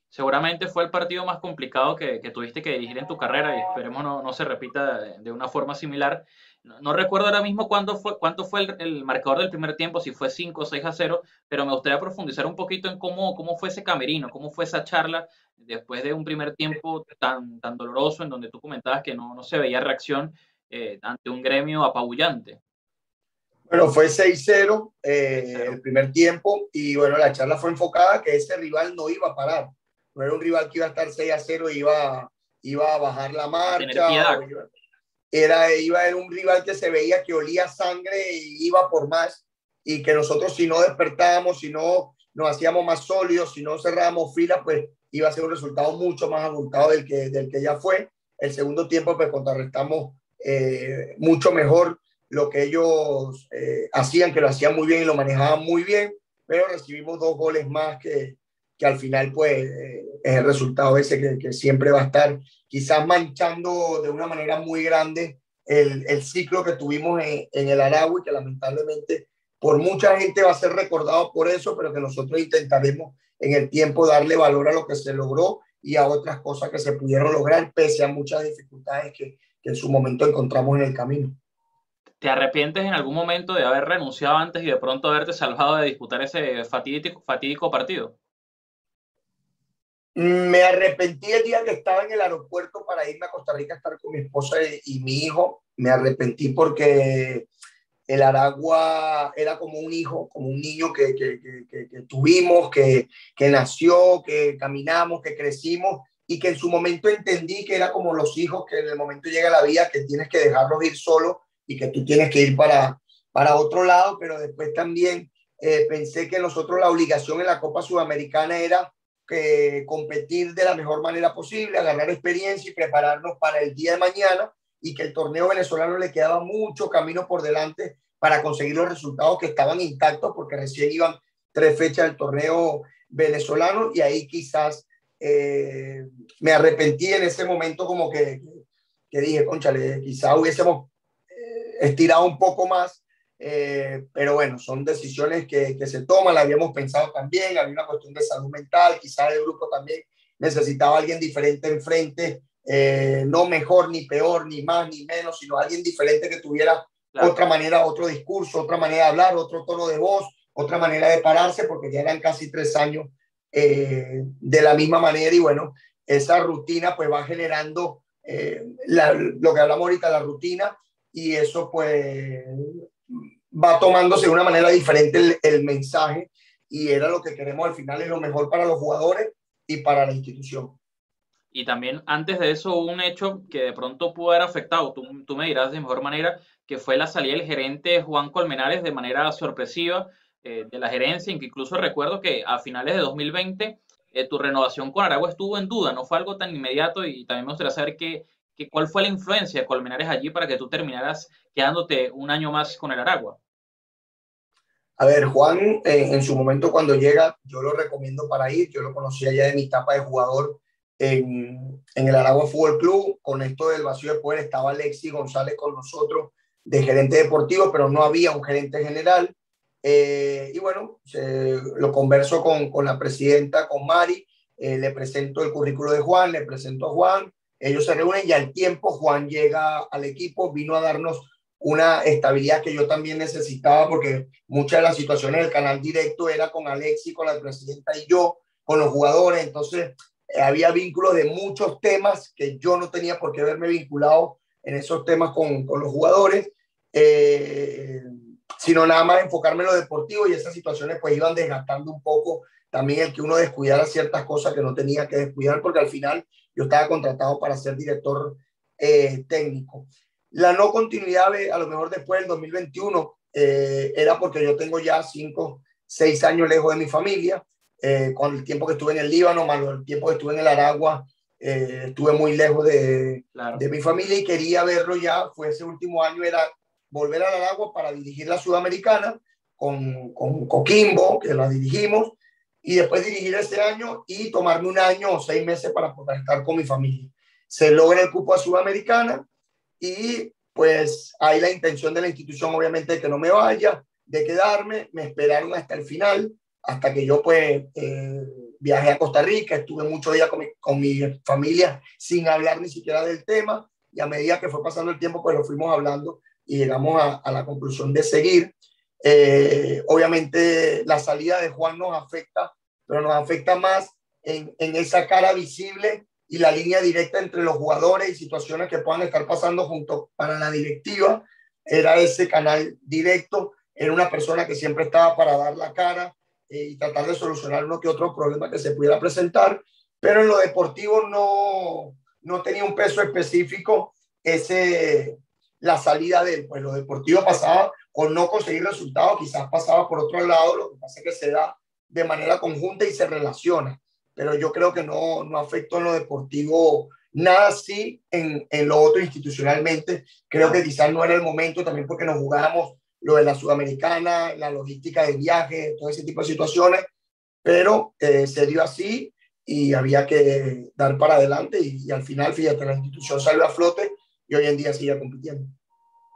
Seguramente fue el partido más complicado que tuviste que dirigir en tu carrera, y esperemos no se repita de una forma similar. No recuerdo ahora mismo cuánto fue el marcador del primer tiempo, si fue 5 o 6-0, pero me gustaría profundizar un poquito en cómo fue ese camerino, cómo fue esa charla después de un primer tiempo tan doloroso, en donde tú comentabas que no se veía reacción ante un Gremio apabullante. Bueno, fue 6-0 el primer tiempo, y bueno, la charla fue enfocada que ese rival no iba a parar. no era un rival que iba a estar 6-0 y iba a bajar la tener marcha. piedad. Era un rival que se veía que olía sangre y iba por más, y que nosotros, si no despertábamos, si no nos hacíamos más sólidos, si no cerrábamos filas, pues iba a ser un resultado mucho más abultado del que ya fue. El segundo tiempo pues contrarrestamos mucho mejor lo que ellos hacían, que lo hacían muy bien y lo manejaban muy bien, pero recibimos 2 goles más que al final pues es el resultado ese que siempre va a estar quizás manchando de una manera muy grande el ciclo que tuvimos en el Aragua, y que lamentablemente por mucha gente va a ser recordado por eso, pero que nosotros intentaremos en el tiempo darle valor a lo que se logró y a otras cosas que se pudieron lograr pese a muchas dificultades que en su momento encontramos en el camino. ¿Te arrepientes en algún momento de haber renunciado antes y de pronto haberte salvado de disputar ese fatídico partido? Me arrepentí el día que estaba en el aeropuerto para irme a Costa Rica a estar con mi esposa y mi hijo. Me arrepentí porque el Aragua era como un hijo, como un niño que tuvimos, que nació, que caminamos, que crecimos, y que en su momento entendí que era como los hijos, que en el momento llega la vida que tienes que dejarlos ir solos y que tú tienes que ir para otro lado. Pero después también pensé que nosotros la obligación en la Copa Sudamericana era competir de la mejor manera posible, agarrar experiencia y prepararnos para el día de mañana, y que el torneo venezolano le quedaba mucho camino por delante para conseguir los resultados que estaban intactos, porque recién iban 3 fechas del torneo venezolano, y ahí quizás me arrepentí en ese momento, como que dije, cónchale, quizás hubiésemos estirado un poco más, pero bueno, son decisiones que se toman, la habíamos pensado también, había una cuestión de salud mental, quizás el grupo también necesitaba a alguien diferente enfrente, no mejor ni peor, ni más ni menos, sino alguien diferente que tuviera otra manera, otro discurso, otra manera de hablar, otro tono de voz, otra manera de pararse, porque ya eran casi 3 años de la misma manera. Y bueno, esa rutina pues va generando lo que hablamos ahorita, la rutina, y eso pues va tomándose de una manera diferente el mensaje, y era lo que queremos al final, es lo mejor para los jugadores y para la institución. Y también antes de eso hubo un hecho que de pronto pudo haber afectado, tú me dirás de mejor manera, que fue la salida del gerente Juan Colmenares de manera sorpresiva de la gerencia, en que incluso recuerdo que a finales de 2020 tu renovación con Aragua estuvo en duda, no fue algo tan inmediato, y también me gustaría saber cuál fue la influencia de Colmenares allí para que tú terminaras quedándote un año más con el Aragua. A ver, Juan, en su momento cuando llega, yo lo recomiendo para ir. Yo lo conocía ya de mi etapa de jugador en el Aragua Fútbol Club. Con esto del vacío de poder estaba Alexis González con nosotros de gerente deportivo, pero no había un gerente general. Y bueno, lo converso con la presidenta, con Mari, le presento el currículo de Juan, le presento a Juan, ellos se reúnen y al tiempo Juan llega al equipo, vino a darnos una estabilidad que yo también necesitaba, porque muchas de las situaciones del canal directo era con Alexis, con la presidenta y yo, con los jugadores. Entonces había vínculos de muchos temas que yo no tenía por qué verme vinculado en esos temas con los jugadores, sino nada más enfocarme en lo deportivo, y esas situaciones pues iban desgastando un poco también el que uno descuidara ciertas cosas que no tenía que descuidar, porque al final yo estaba contratado para ser director técnico. La no continuidad a lo mejor después del 2021 era porque yo tengo ya 5, 6 años lejos de mi familia, con el tiempo que estuve en el Líbano, más el tiempo que estuve en el Aragua, estuve muy lejos de mi familia, y quería verlo ya. Fue ese último año, era volver al Aragua para dirigir la Sudamericana con Coquimbo, que la dirigimos, y después dirigir ese año y tomarme un año o 6 meses para poder estar con mi familia. Se logra el cupo a Sudamericana, y pues hay la intención de la institución, obviamente, de que no me vaya, de quedarme. Me esperaron hasta el final, hasta que yo pues viajé a Costa Rica, estuve muchos días con mi familia sin hablar ni siquiera del tema, y a medida que fue pasando el tiempo pues lo fuimos hablando y llegamos a la conclusión de seguir. Obviamente la salida de Juan nos afecta, pero nos afecta más en esa cara visible y la línea directa entre los jugadores y situaciones que puedan estar pasando junto para la directiva. Era ese canal directo, era una persona que siempre estaba para dar la cara y tratar de solucionar uno que otro problema que se pudiera presentar. pero en lo deportivo no tenía un peso específico la salida de él. Pues lo deportivo pasaba con no conseguir resultados, quizás pasaba por otro lado, lo que pasa es que se da de manera conjunta y se relaciona, pero yo creo que no afectó en lo deportivo nada así en lo otro institucionalmente. Creo que quizás no era el momento también porque nos jugábamos lo de la Sudamericana, la logística de viaje, todo ese tipo de situaciones, pero se dio así y había que dar para adelante y al final, fíjate, la institución salió a flote y hoy en día sigue compitiendo.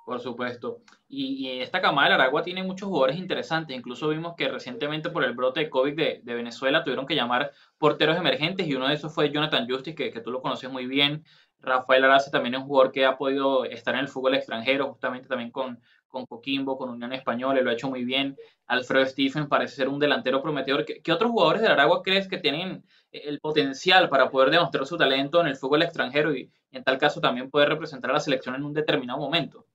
Por supuesto. Y esta camada del Aragua tiene muchos jugadores interesantes. Incluso vimos que recientemente por el brote de COVID de Venezuela tuvieron que llamar porteros emergentes y uno de esos fue Jonathan Justice, que tú lo conoces muy bien. Rafael Arace también es un jugador que ha podido estar en el fútbol extranjero, justamente también con Coquimbo, con Unión Española, y lo ha hecho muy bien. Alfredo Stephen parece ser un delantero prometedor. ¿Qué otros jugadores del Aragua crees que tienen el potencial para poder demostrar su talento en el fútbol extranjero y en tal caso también poder representar a la selección en un determinado momento?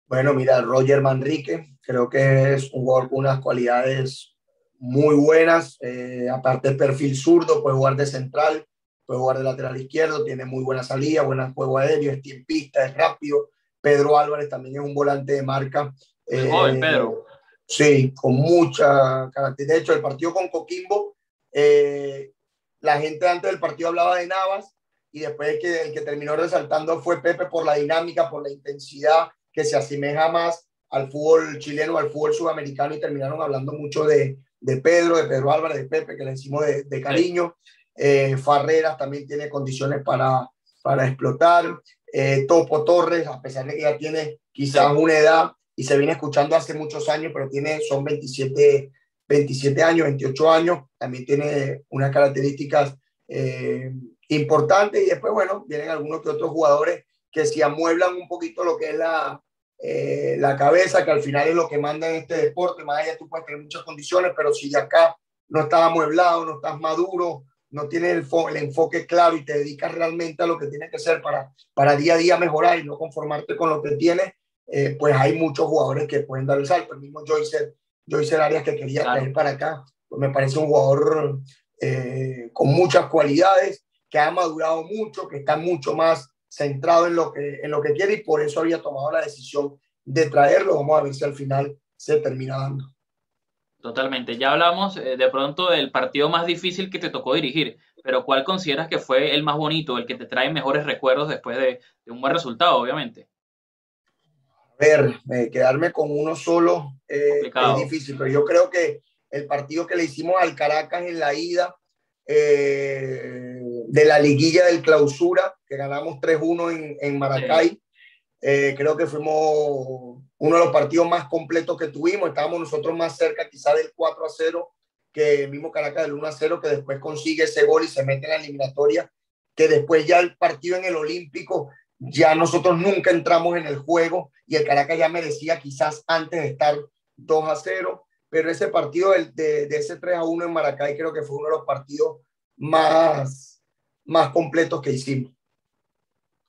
Bueno, mira, Roger Manrique, creo que es un jugador con unas cualidades muy buenas. Aparte del perfil zurdo, puede jugar de central, puede jugar de lateral izquierdo, tiene muy buena salida, buen juego aéreo, es tiempista, es rápido. Pedro Álvarez también es un volante de marca. Muy joven, Pedro. Sí, con mucha característica. De hecho, el partido con Coquimbo, la gente antes del partido hablaba de Navas y después el que terminó resaltando fue Pepe por la dinámica, por la intensidad que se asemeja más al fútbol chileno, al fútbol sudamericano, y terminaron hablando mucho de Pedro Álvarez, de Pepe, que le decimos de cariño. Farreras también tiene condiciones para explotar. Topo Torres, a pesar de que ya tiene quizás una edad y se viene escuchando hace muchos años, pero son 27 años, 28 años, también tiene unas características importantes. Y después, bueno, vienen algunos que otros jugadores que si amueblan un poquito lo que es la cabeza, que al final es lo que manda en este deporte. Más allá tú puedes tener muchas condiciones, pero si de acá no estás amueblado, no estás maduro, no tienes el enfoque claro y te dedicas realmente a lo que tienes que hacer para día a día mejorar y no conformarte con lo que tienes, pues hay muchos jugadores que pueden dar el salto. El mismo Joycer Arias, que quería traer para acá, pues me parece un jugador con muchas cualidades, que ha madurado mucho, que está mucho más centrado en lo que quiere, y por eso había tomado la decisión de traerlo. Vamos a ver si al final se termina dando. Totalmente. Ya hablamos de pronto del partido más difícil que te tocó dirigir, pero ¿cuál consideras que fue el más bonito, el que te trae mejores recuerdos después de un buen resultado, obviamente? A ver, quedarme con uno solo es difícil, pero yo creo que el partido que le hicimos al Caracas en la ida de la liguilla del Clausura, que ganamos 3-1 en Maracay, sí. Creo que fuimos uno de los partidos más completos que tuvimos. Estábamos nosotros más cerca quizá del 4-0 que el mismo Caracas del 1-0, que después consigue ese gol y se mete en la eliminatoria, que después ya el partido en el Olímpico, ya nosotros nunca entramos en el juego y el Caracas ya merecía quizás antes de estar 2-0, pero ese partido de ese 3-1 en Maracay creo que fue uno de los partidos más completos que hicimos.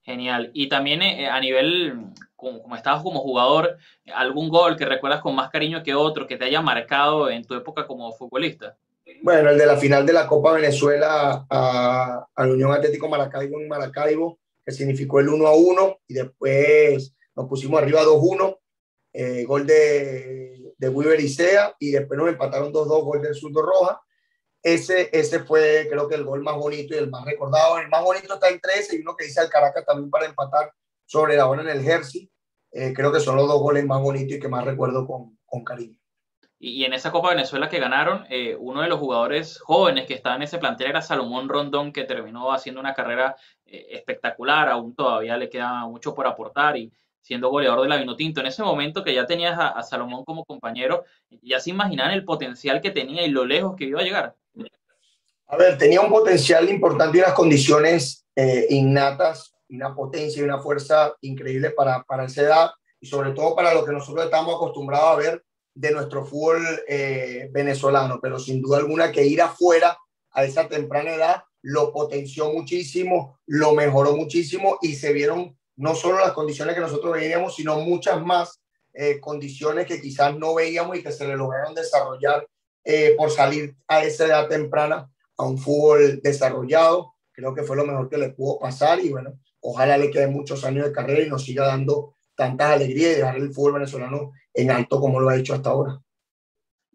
Genial. Y también a nivel, como estabas como jugador, ¿algún gol que recuerdas con más cariño que otro, que te haya marcado en tu época como futbolista? Bueno, el de la final de la Copa Venezuela a la Unión Atlético Maracaibo en Maracaibo, que significó el 1-1, y después nos pusimos arriba 2-1, gol de Wilber Isea, y después nos empataron 2-2, gol del Zurdo Roja. Ese fue, creo que el gol más bonito y el más recordado. El más bonito está entre ese y uno que dice al Caracas también para empatar sobre la hora en el Jersey. Creo que son los dos goles más bonitos y que más recuerdo con cariño. Y en esa Copa Venezuela que ganaron, uno de los jugadores jóvenes que estaba en ese plantel era Salomón Rondón, que terminó haciendo una carrera espectacular. Aún todavía le queda mucho por aportar y siendo goleador de la Vinotinto. En ese momento que ya tenías a Salomón como compañero, ya se imaginaban el potencial que tenía y lo lejos que iba a llegar. A ver, tenía un potencial importante y unas condiciones innatas, una potencia y una fuerza increíble para esa edad, y sobre todo para lo que nosotros estamos acostumbrados a ver de nuestro fútbol venezolano, pero sin duda alguna que ir afuera a esa temprana edad lo potenció muchísimo, lo mejoró muchísimo, y se vieron no solo las condiciones que nosotros veíamos, sino muchas más condiciones que quizás no veíamos y que se le lograron desarrollar por salir a esa edad temprana a un fútbol desarrollado. Creo que fue lo mejor que le pudo pasar y bueno, ojalá le queden muchos años de carrera y nos siga dando tantas alegrías y dejar el fútbol venezolano en alto como lo ha hecho hasta ahora.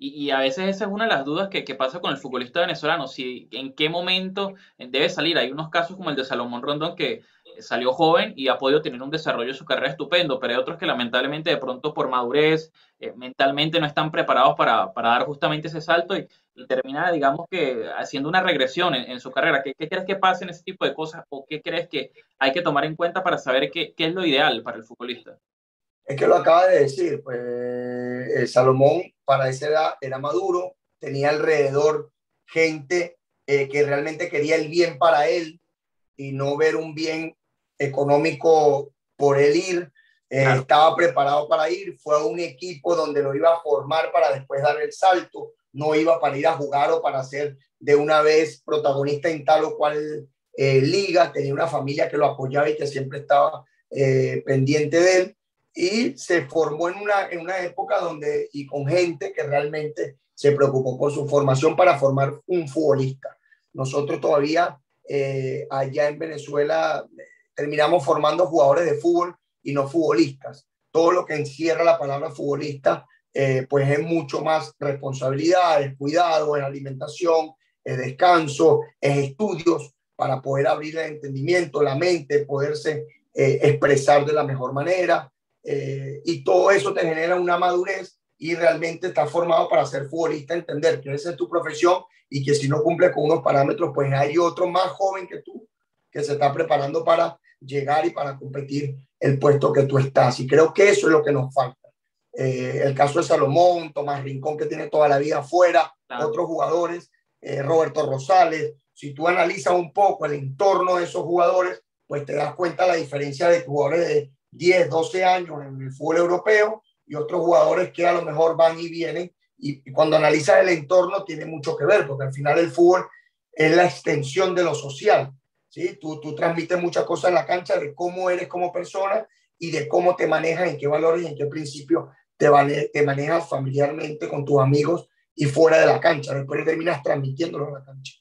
Y a veces esa es una de las dudas que pasa con el futbolista venezolano, si en qué momento debe salir. Hay unos casos como el de Salomón Rondón que salió joven y ha podido tener un desarrollo de su carrera estupendo, pero hay otros que lamentablemente de pronto por madurez, mentalmente no están preparados para dar justamente ese salto y termina, digamos que, haciendo una regresión en su carrera. ¿Qué crees que pasa en ese tipo de cosas o qué crees que hay que tomar en cuenta para saber qué es lo ideal para el futbolista? Es que lo acaba de decir, pues Salomón para esa edad era maduro, tenía alrededor gente que realmente quería el bien para él y no ver un bien económico por él ir. Claro. Estaba preparado para ir, fue a un equipo donde lo iba a formar para después dar el salto, no iba para ir a jugar o para ser de una vez protagonista en tal o cual liga, tenía una familia que lo apoyaba y que siempre estaba pendiente de él y se formó en una época donde, y con gente que realmente se preocupó por su formación para formar un futbolista. Nosotros todavía allá en Venezuela terminamos formando jugadores de fútbol y no futbolistas. Todo lo que encierra la palabra futbolista, pues es mucho más responsabilidad, es cuidado, es alimentación, es descanso, es estudios para poder abrir el entendimiento, la mente, poderse expresar de la mejor manera. Y todo eso te genera una madurez y realmente estás formado para ser futbolista, entender que esa es tu profesión y que si no cumple con unos parámetros, pues hay otro más joven que tú que se está preparando para llegar y para competir el puesto que tú estás. Y creo que eso es lo que nos falta. El caso de Salomón, Tomás Rincón, que tiene toda la vida afuera, claro. Otros jugadores, Roberto Rosales. Si tú analizas un poco el entorno de esos jugadores, pues te das cuenta la diferencia de jugadores de 10, 12 años en el fútbol europeo y otros jugadores que a lo mejor van y vienen. Y cuando analizas el entorno tiene mucho que ver, porque al final el fútbol es la extensión de lo social. ¿Sí? Tú transmites muchas cosas en la cancha de cómo eres como persona y de cómo te manejas, en qué valores y en qué principios te manejas familiarmente con tus amigos y fuera de la cancha. Después terminas transmitiéndolo en la cancha.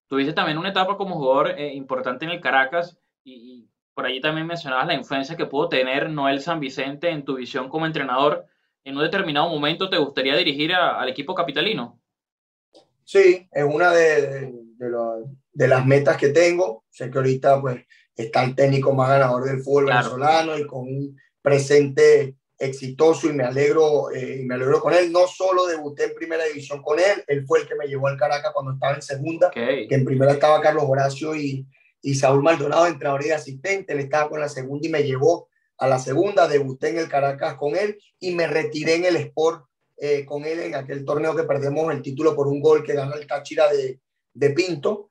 Tuviste también una etapa como jugador importante en el Caracas y por allí también mencionabas la influencia que pudo tener Noel San Vicente en tu visión como entrenador. ¿En un determinado momento te gustaría dirigir al equipo capitalino? Sí, es una de las metas que tengo. Sé que ahorita pues está el técnico más ganador del fútbol venezolano y con un presente exitoso y me alegro con él. No solo debuté en primera división con él, él fue el que me llevó al Caracas cuando estaba en segunda, que en primera estaba Carlos Horacio y Saúl Maldonado, entrenador y asistente. Él estaba con la segunda y me llevó a la segunda. Debuté en el Caracas con él y me retiré en el Sport con él en aquel torneo que perdemos el título por un gol que gana el Táchira de Pinto.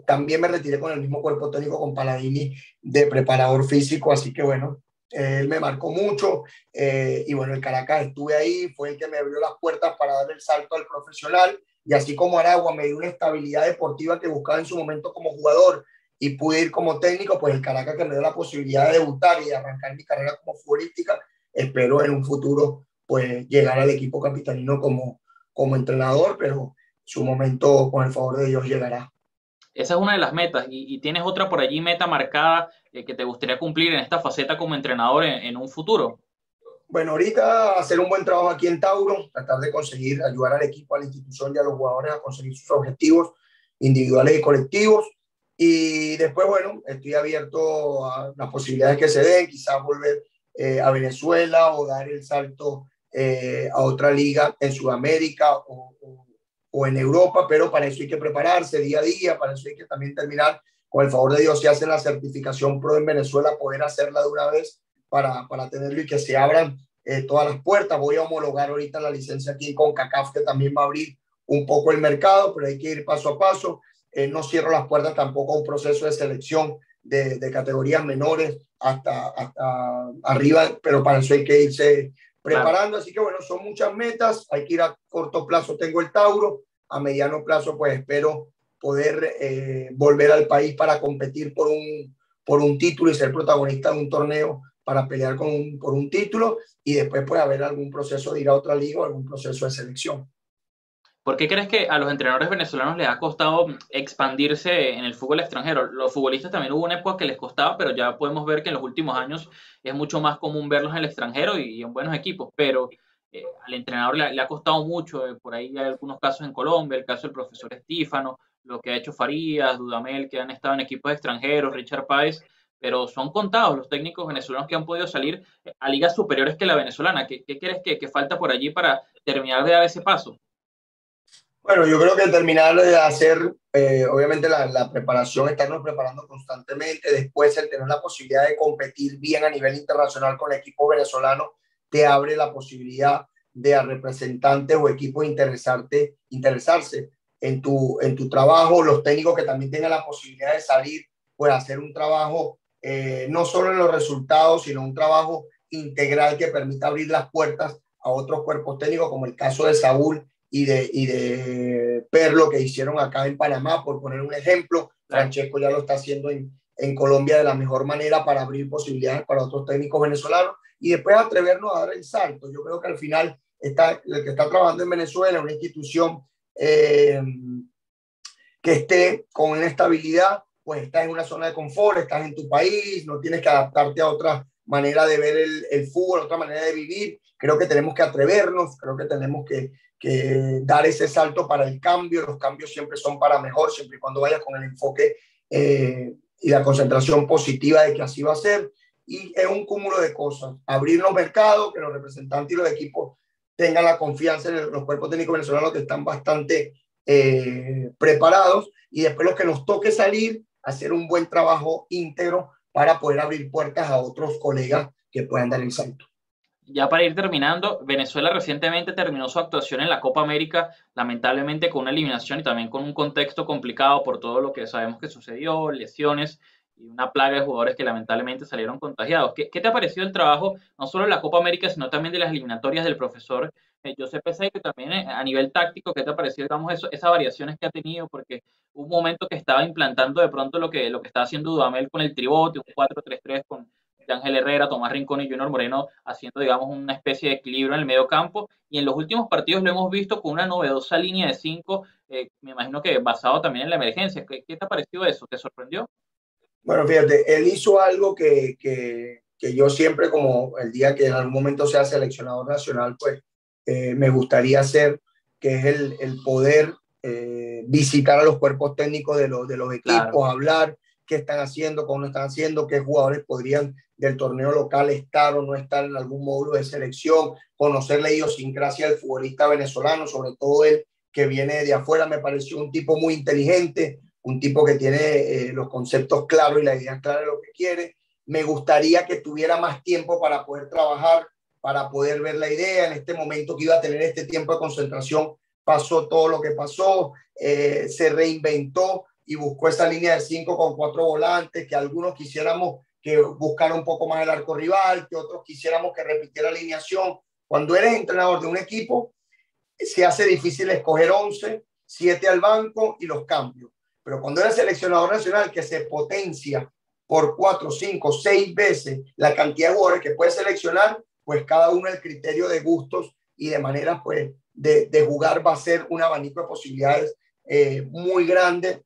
También me retiré con el mismo cuerpo técnico con Paladini de preparador físico, así que bueno, él me marcó mucho y bueno, el Caracas estuve ahí, fue el que me abrió las puertas para dar el salto al profesional y así como Aragua me dio una estabilidad deportiva que buscaba en su momento como jugador y pude ir como técnico, pues el Caracas que me dio la posibilidad de debutar y de arrancar mi carrera como futbolística, espero en un futuro pues llegar al equipo capitalino como entrenador, pero su momento con el favor de Dios llegará. Esa es una de las metas y tienes otra por allí meta marcada que te gustaría cumplir en esta faceta como entrenador en un futuro. Bueno, ahorita hacer un buen trabajo aquí en Tauro, tratar de conseguir ayudar al equipo, a la institución y a los jugadores a conseguir sus objetivos individuales y colectivos. Y después, bueno, estoy abierto a las posibilidades que se den, quizás volver a Venezuela o dar el salto a otra liga en Sudamérica o en Europa, pero para eso hay que prepararse día a día, para eso hay que también terminar, con el favor de Dios, si hacen la certificación PRO en Venezuela, poder hacerla de una vez para tenerlo y que se abran todas las puertas. Voy a homologar ahorita la licencia aquí con CACAF, que también va a abrir un poco el mercado, pero hay que ir paso a paso. No cierro las puertas tampoco a un proceso de selección de categorías menores hasta arriba, pero para eso hay que irse preparando. Así que bueno, son muchas metas, hay que ir a corto plazo, tengo el Tauro, a mediano plazo pues espero poder volver al país para competir por un título y ser protagonista de un torneo para pelear por un título y después puede haber algún proceso de ir a otra liga o algún proceso de selección. ¿Por qué crees que a los entrenadores venezolanos les ha costado expandirse en el fútbol extranjero? Los futbolistas también hubo una época que les costaba, pero ya podemos ver que en los últimos años es mucho más común verlos en el extranjero y en buenos equipos. Pero al entrenador le ha costado mucho. Por ahí hay algunos casos en Colombia, el caso del profesor Estífano, lo que ha hecho Farías, Dudamel, que han estado en equipos extranjeros, Richard Páez, pero son contados los técnicos venezolanos que han podido salir a ligas superiores que la venezolana. ¿Qué crees que falta por allí para terminar de dar ese paso? Bueno, yo creo que terminar de hacer, obviamente, la preparación, estarnos preparando constantemente, después el tener la posibilidad de competir bien a nivel internacional con el equipo venezolano, te abre la posibilidad de a representantes o equipos interesarse en tu trabajo, los técnicos que también tengan la posibilidad de salir, pues hacer un trabajo no solo en los resultados, sino un trabajo integral que permita abrir las puertas a otros cuerpos técnicos, como el caso de Saúl y de Perlo que hicieron acá en Panamá, por poner un ejemplo. Francesco ya lo está haciendo en Colombia de la mejor manera para abrir posibilidades para otros técnicos venezolanos y después atrevernos a dar el salto. Yo creo que al final el que está trabajando en Venezuela, una institución que esté con una estabilidad, pues estás en una zona de confort, estás en tu país, no tienes que adaptarte a otra manera de ver el fútbol, otra manera de vivir. Creo que tenemos que atrevernos, creo que tenemos que dar ese salto para el cambio. Los cambios siempre son para mejor, siempre y cuando vayas con el enfoque y la concentración positiva de que así va a ser. Y es un cúmulo de cosas. Abrir los mercados, que los representantes y los equipos tengan la confianza en los cuerpos técnicos venezolanos que están bastante preparados, y después los que nos toque salir, hacer un buen trabajo íntegro para poder abrir puertas a otros colegas que puedan dar el salto. Ya para ir terminando, Venezuela recientemente terminó su actuación en la Copa América, lamentablemente con una eliminación y también con un contexto complicado por todo lo que sabemos que sucedió, lesiones y una plaga de jugadores que lamentablemente salieron contagiados. ¿Qué te ha parecido el trabajo, no solo de la Copa América, sino también de las eliminatorias del profesor José Peseiro, y también a nivel táctico? ¿Qué te ha parecido, digamos, esas variaciones que ha tenido? Porque hubo un momento que estaba implantando de pronto lo que estaba haciendo Dudamel con el tribote, un 4-3-3 con Ángel Herrera, Tomás Rincón y Junior Moreno haciendo, digamos, una especie de equilibrio en el medio campo. Y en los últimos partidos lo hemos visto con una novedosa línea de 5, me imagino que basado también en la emergencia. ¿Qué te ha parecido eso? ¿Te sorprendió? Bueno, fíjate, él hizo algo que yo siempre, como el día que en algún momento sea seleccionador nacional, pues me gustaría hacer, que es el poder visitar a los cuerpos técnicos de los Claro. equipos, hablar qué están haciendo, cómo lo están haciendo, qué jugadores podrían del torneo local estar o no estar en algún módulo de selección, conocer la idiosincrasia del futbolista venezolano, sobre todo él que viene de afuera. Me pareció un tipo muy inteligente, un tipo que tiene los conceptos claros y la idea clara de lo que quiere. Me gustaría que tuviera más tiempo para poder trabajar, para poder ver la idea. En este momento que iba a tener este tiempo de concentración, pasó todo lo que pasó, se reinventó y buscó esa línea de 5 con 4 volantes, que algunos quisiéramos que buscara un poco más el arco rival, que otros quisiéramos que repitiera alineación. Cuando eres entrenador de un equipo, se hace difícil escoger 11, 7 al banco y los cambios. Pero cuando eres seleccionador nacional, que se potencia por 4, 5, 6 veces la cantidad de jugadores que puedes seleccionar, pues cada uno el criterio de gustos y de maneras pues de jugar va a ser un abanico de posibilidades muy grande.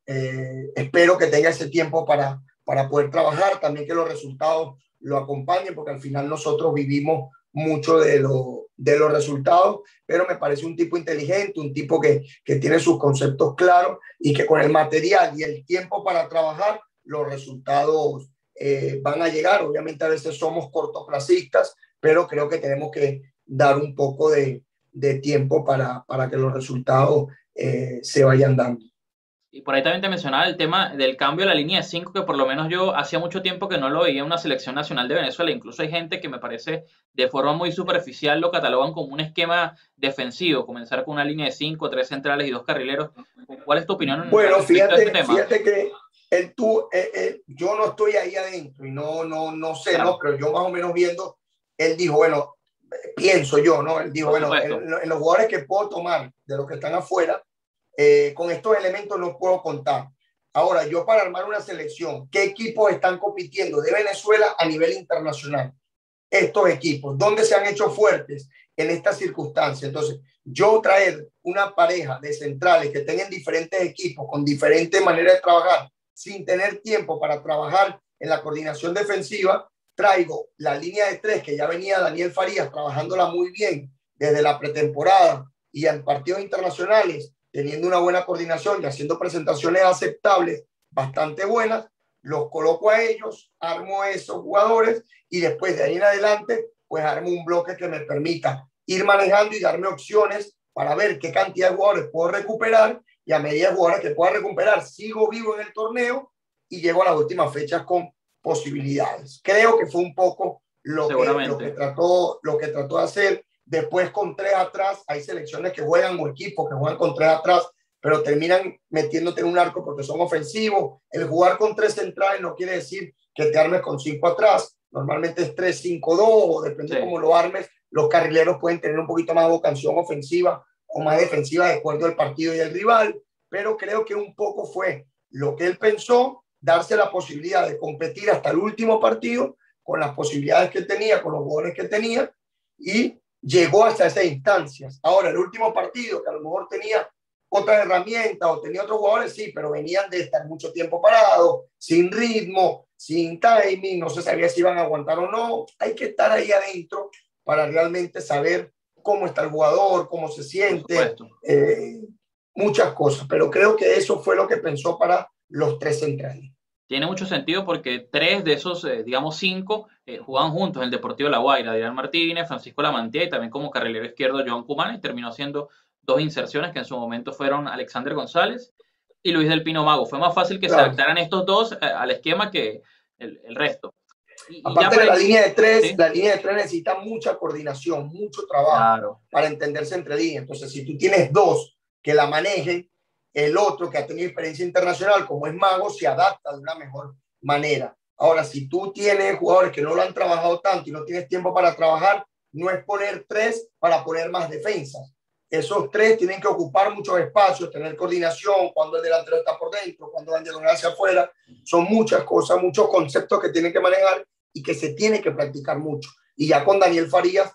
Espero que tenga ese tiempo para poder trabajar, también que los resultados lo acompañen, porque al final nosotros vivimos mucho de los resultados, pero me parece un tipo inteligente, un tipo que tiene sus conceptos claros y que con el material y el tiempo para trabajar, los resultados van a llegar. Obviamente a veces somos cortoplacistas, pero creo que tenemos que dar un poco de tiempo para que los resultados se vayan dando. Y por ahí también te mencionaba el tema del cambio de la línea de 5, que por lo menos yo hacía mucho tiempo que no lo veía en una selección nacional de Venezuela. Incluso hay gente que me parece de forma muy superficial lo catalogan como un esquema defensivo, comenzar con una línea de 5, 3 centrales y 2 carrileros. ¿Cuál es tu opinión Bueno, respecto a este tema? fíjate que yo no estoy ahí adentro y no sé, Claro, ¿no? Pero yo más o menos viendo, él dijo, bueno, pienso yo, ¿no? Él dijo, por bueno, supuesto. en los jugadores que puedo tomar de los que están afuera, con estos elementos no puedo contar. Ahora, yo para armar una selección, ¿qué equipos están compitiendo de Venezuela a nivel internacional? Estos equipos, ¿dónde se han hecho fuertes en estas circunstancias? Entonces, yo traer una pareja de centrales que tengan diferentes equipos, con diferentes maneras de trabajar, sin tener tiempo para trabajar en la coordinación defensiva, traigo la línea de tres que ya venía Daniel Farías trabajándola muy bien desde la pretemporada y en partidos internacionales, teniendo una buena coordinación y haciendo presentaciones aceptables, bastante buenas, los coloco a ellos, armo a esos jugadores y después de ahí en adelante, pues armo un bloque que me permita ir manejando y darme opciones para ver qué cantidad de jugadores puedo recuperar y a medida de jugadores que pueda recuperar, sigo vivo en el torneo y llego a las últimas fechas con posibilidades. Creo que fue un poco lo que trató de hacer. Después con tres atrás, hay selecciones que juegan o equipos que juegan con tres atrás, pero terminan metiéndote en un arco porque son ofensivos. El jugar con tres centrales no quiere decir que te armes con cinco atrás. Normalmente es 3-5-2, o depende de cómo lo armes. Los carrileros pueden tener un poquito más de vocación ofensiva o más defensiva de acuerdo al partido y el rival, pero creo que un poco fue lo que él pensó, darse la posibilidad de competir hasta el último partido con las posibilidades que tenía, con los jugadores que tenía, y llegó hasta esas instancias. Ahora, el último partido, que a lo mejor tenía otras herramientas o tenía otros jugadores, sí, pero venían de estar mucho tiempo parados, sin ritmo, sin timing, no se sabía si iban a aguantar o no. Hay que estar ahí adentro para realmente saber cómo está el jugador, cómo se siente, muchas cosas, pero creo que eso fue lo que pensó para los tres centrales. Tiene mucho sentido porque tres de esos, digamos, cinco jugaban juntos en el Deportivo La Guaira, Adrián Martínez, Francisco Lamantía y también como carrilero izquierdo Joan Cumana, y terminó haciendo dos inserciones que en su momento fueron Alexander González y Luis del Pino Mago. Fue más fácil que se adaptaran estos dos al esquema que el resto. Aparte de la línea de tres, ¿sí? La línea de tres necesita mucha coordinación, mucho trabajo para entenderse entre líneas. Entonces, si tú tienes dos que la manejen, el otro que ha tenido experiencia internacional, como es Mago, se adapta de una mejor manera. Ahora, si tú tienes jugadores que no lo han trabajado tanto y no tienes tiempo para trabajar, no es poner tres para poner más defensas. Esos tres tienen que ocupar muchos espacios, tener coordinación, cuando el delantero está por dentro, cuando van diagonal hacia afuera. Son muchas cosas, muchos conceptos que tienen que manejar y que se tiene que practicar mucho. Y ya con Daniel Farías,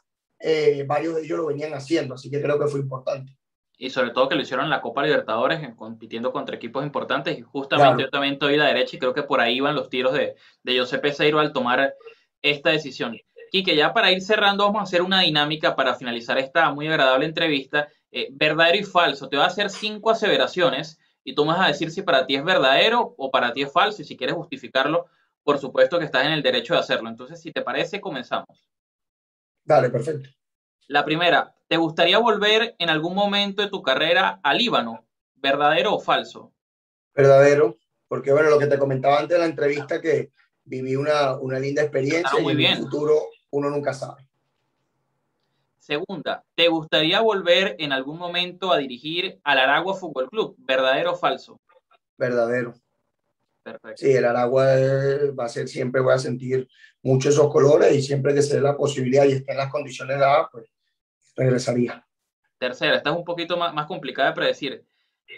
varios de ellos lo venían haciendo, así que creo que fue importante. Y sobre todo que lo hicieron en la Copa Libertadores, compitiendo contra equipos importantes, y justamente yo también estoy a la derecha y creo que por ahí van los tiros de José Peseiro al tomar esta decisión. Quique, ya para ir cerrando vamos a hacer una dinámica para finalizar esta muy agradable entrevista, verdadero y falso. Te voy a hacer 5 aseveraciones y tú me vas a decir si para ti es verdadero o para ti es falso, y si quieres justificarlo, por supuesto que estás en el derecho de hacerlo. Entonces, si te parece, comenzamos. Dale, perfecto. La primera, ¿te gustaría volver en algún momento de tu carrera a Líbano? ¿Verdadero o falso? Verdadero, porque bueno, lo que te comentaba antes de la entrevista, que viví una linda experiencia y en el futuro uno nunca sabe. Segunda, ¿te gustaría volver en algún momento a dirigir al Aragua Fútbol Club? ¿Verdadero o falso? Verdadero. Perfecto. Sí, el Aragua va a ser, siempre voy a sentir mucho esos colores y siempre que se dé la posibilidad y esté en las condiciones dadas, pues regresaría. Tercera, esta es un poquito más complicada de predecir.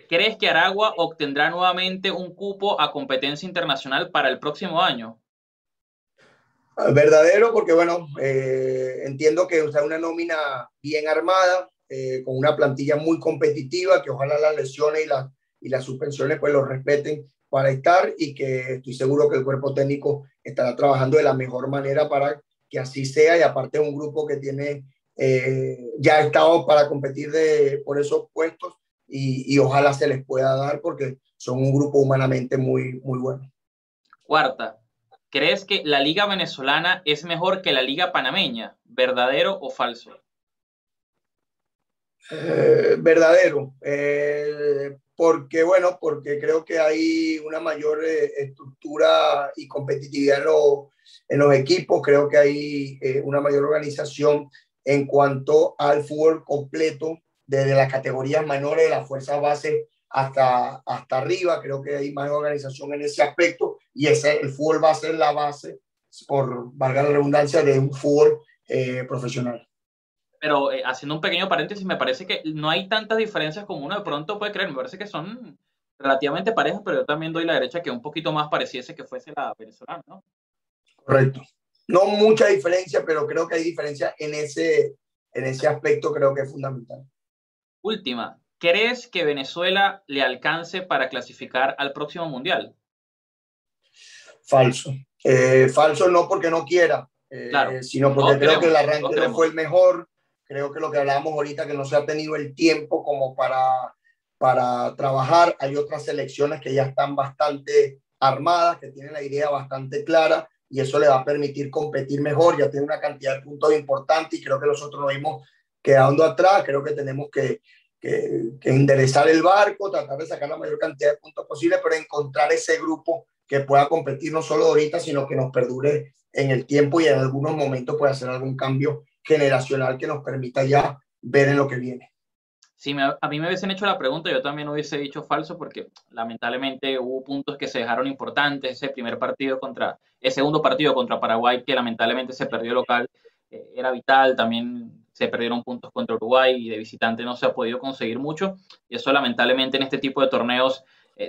¿Crees que Aragua obtendrá nuevamente un cupo a competencia internacional para el próximo año? Verdadero, porque bueno, entiendo que es una nómina bien armada, con una plantilla muy competitiva, que ojalá las lesiones y las suspensiones pues los respeten para estar, y que estoy seguro que el cuerpo técnico estará trabajando de la mejor manera para que así sea, y aparte es un grupo que tiene ya estado para competir por esos puestos, y ojalá se les pueda dar porque son un grupo humanamente muy, muy bueno. Cuarta, ¿crees que la liga venezolana es mejor que la liga panameña? ¿Verdadero o falso? Verdadero, porque creo que hay una mayor estructura y competitividad en los equipos. Creo que hay una mayor organización en cuanto al fútbol completo, desde las categorías menores de las fuerzas base hasta arriba. Creo que hay más organización en ese aspecto, y el fútbol va a ser la base, por valga la redundancia, de un fútbol profesional. Pero haciendo un pequeño paréntesis, me parece que no hay tantas diferencias como uno de pronto puede creer. Me parece que son relativamente parejas, pero yo también doy la derecha, que un poquito más pareciese que fuese la venezolana, ¿no? Correcto. No mucha diferencia, pero creo que hay diferencia en ese aspecto, creo que es fundamental. Última, ¿crees que Venezuela le alcance para clasificar al próximo mundial? Falso. Falso no porque no quiera, Claro, sino porque todos creo que el queremos, todos arranque no fue queremos. el mejor. Creo que lo que hablábamos ahorita, que no se ha tenido el tiempo como para trabajar. Hay otras selecciones que ya están bastante armadas, que tienen la idea bastante clara y eso le va a permitir competir mejor. Ya tiene una cantidad de puntos importantes y creo que nosotros nos hemos quedando atrás. Creo que tenemos que enderezar el barco, tratar de sacar la mayor cantidad de puntos posible, pero encontrar ese grupo que pueda competir no solo ahorita, sino que nos perdure en el tiempo y en algunos momentos puede hacer algún cambio generacional que nos permita ya ver en lo que viene. Si a mí me hubiesen hecho la pregunta, yo también hubiese dicho falso porque lamentablemente hubo puntos que se dejaron importantes. El segundo partido contra Paraguay, que lamentablemente se perdió local, era vital. También se perdieron puntos contra Uruguay y de visitante no se ha podido conseguir mucho. Y eso lamentablemente en este tipo de torneos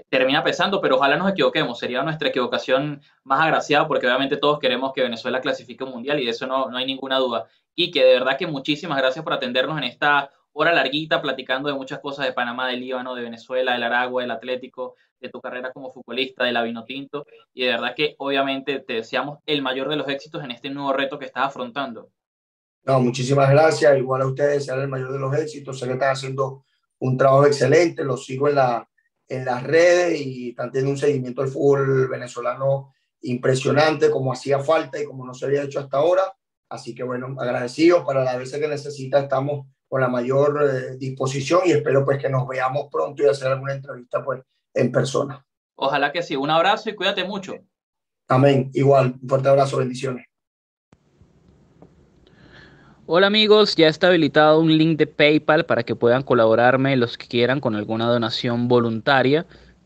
termina pesando, pero ojalá nos equivoquemos. Sería nuestra equivocación más agraciada porque obviamente todos queremos que Venezuela clasifique un mundial y de eso no hay ninguna duda. Y que de verdad que muchísimas gracias por atendernos en esta hora larguita platicando de muchas cosas de Panamá, del Líbano, de Venezuela, del Aragua, del Atlético, de tu carrera como futbolista, de la Vinotinto. Y de verdad que obviamente te deseamos el mayor de los éxitos en este nuevo reto que estás afrontando. No, muchísimas gracias. Igual a ustedes, sean el mayor de los éxitos. Sé que están haciendo un trabajo excelente. Los sigo en las redes y están teniendo un seguimiento del fútbol venezolano impresionante, como hacía falta y como no se había hecho hasta ahora. Así que bueno, agradecidos para las veces que necesita. Estamos con la mayor disposición y espero pues que nos veamos pronto y hacer alguna entrevista pues en persona. Ojalá que sí. Un abrazo y cuídate mucho. Amén. Igual, un fuerte abrazo, bendiciones. Hola amigos, ya está habilitado un link de PayPal para que puedan colaborarme los que quieran con alguna donación voluntaria.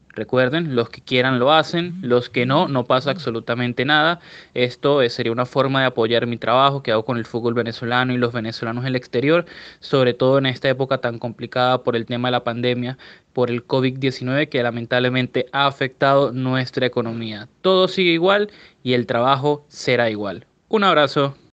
Recuerden, los que quieran lo hacen, los que no, no pasa absolutamente nada. Esto sería una forma de apoyar mi trabajo que hago con el fútbol venezolano y los venezolanos en el exterior, sobre todo en esta época tan complicada por el tema de la pandemia, por el COVID-19 que lamentablemente ha afectado nuestra economía. Todo sigue igual y el trabajo será igual. Un abrazo.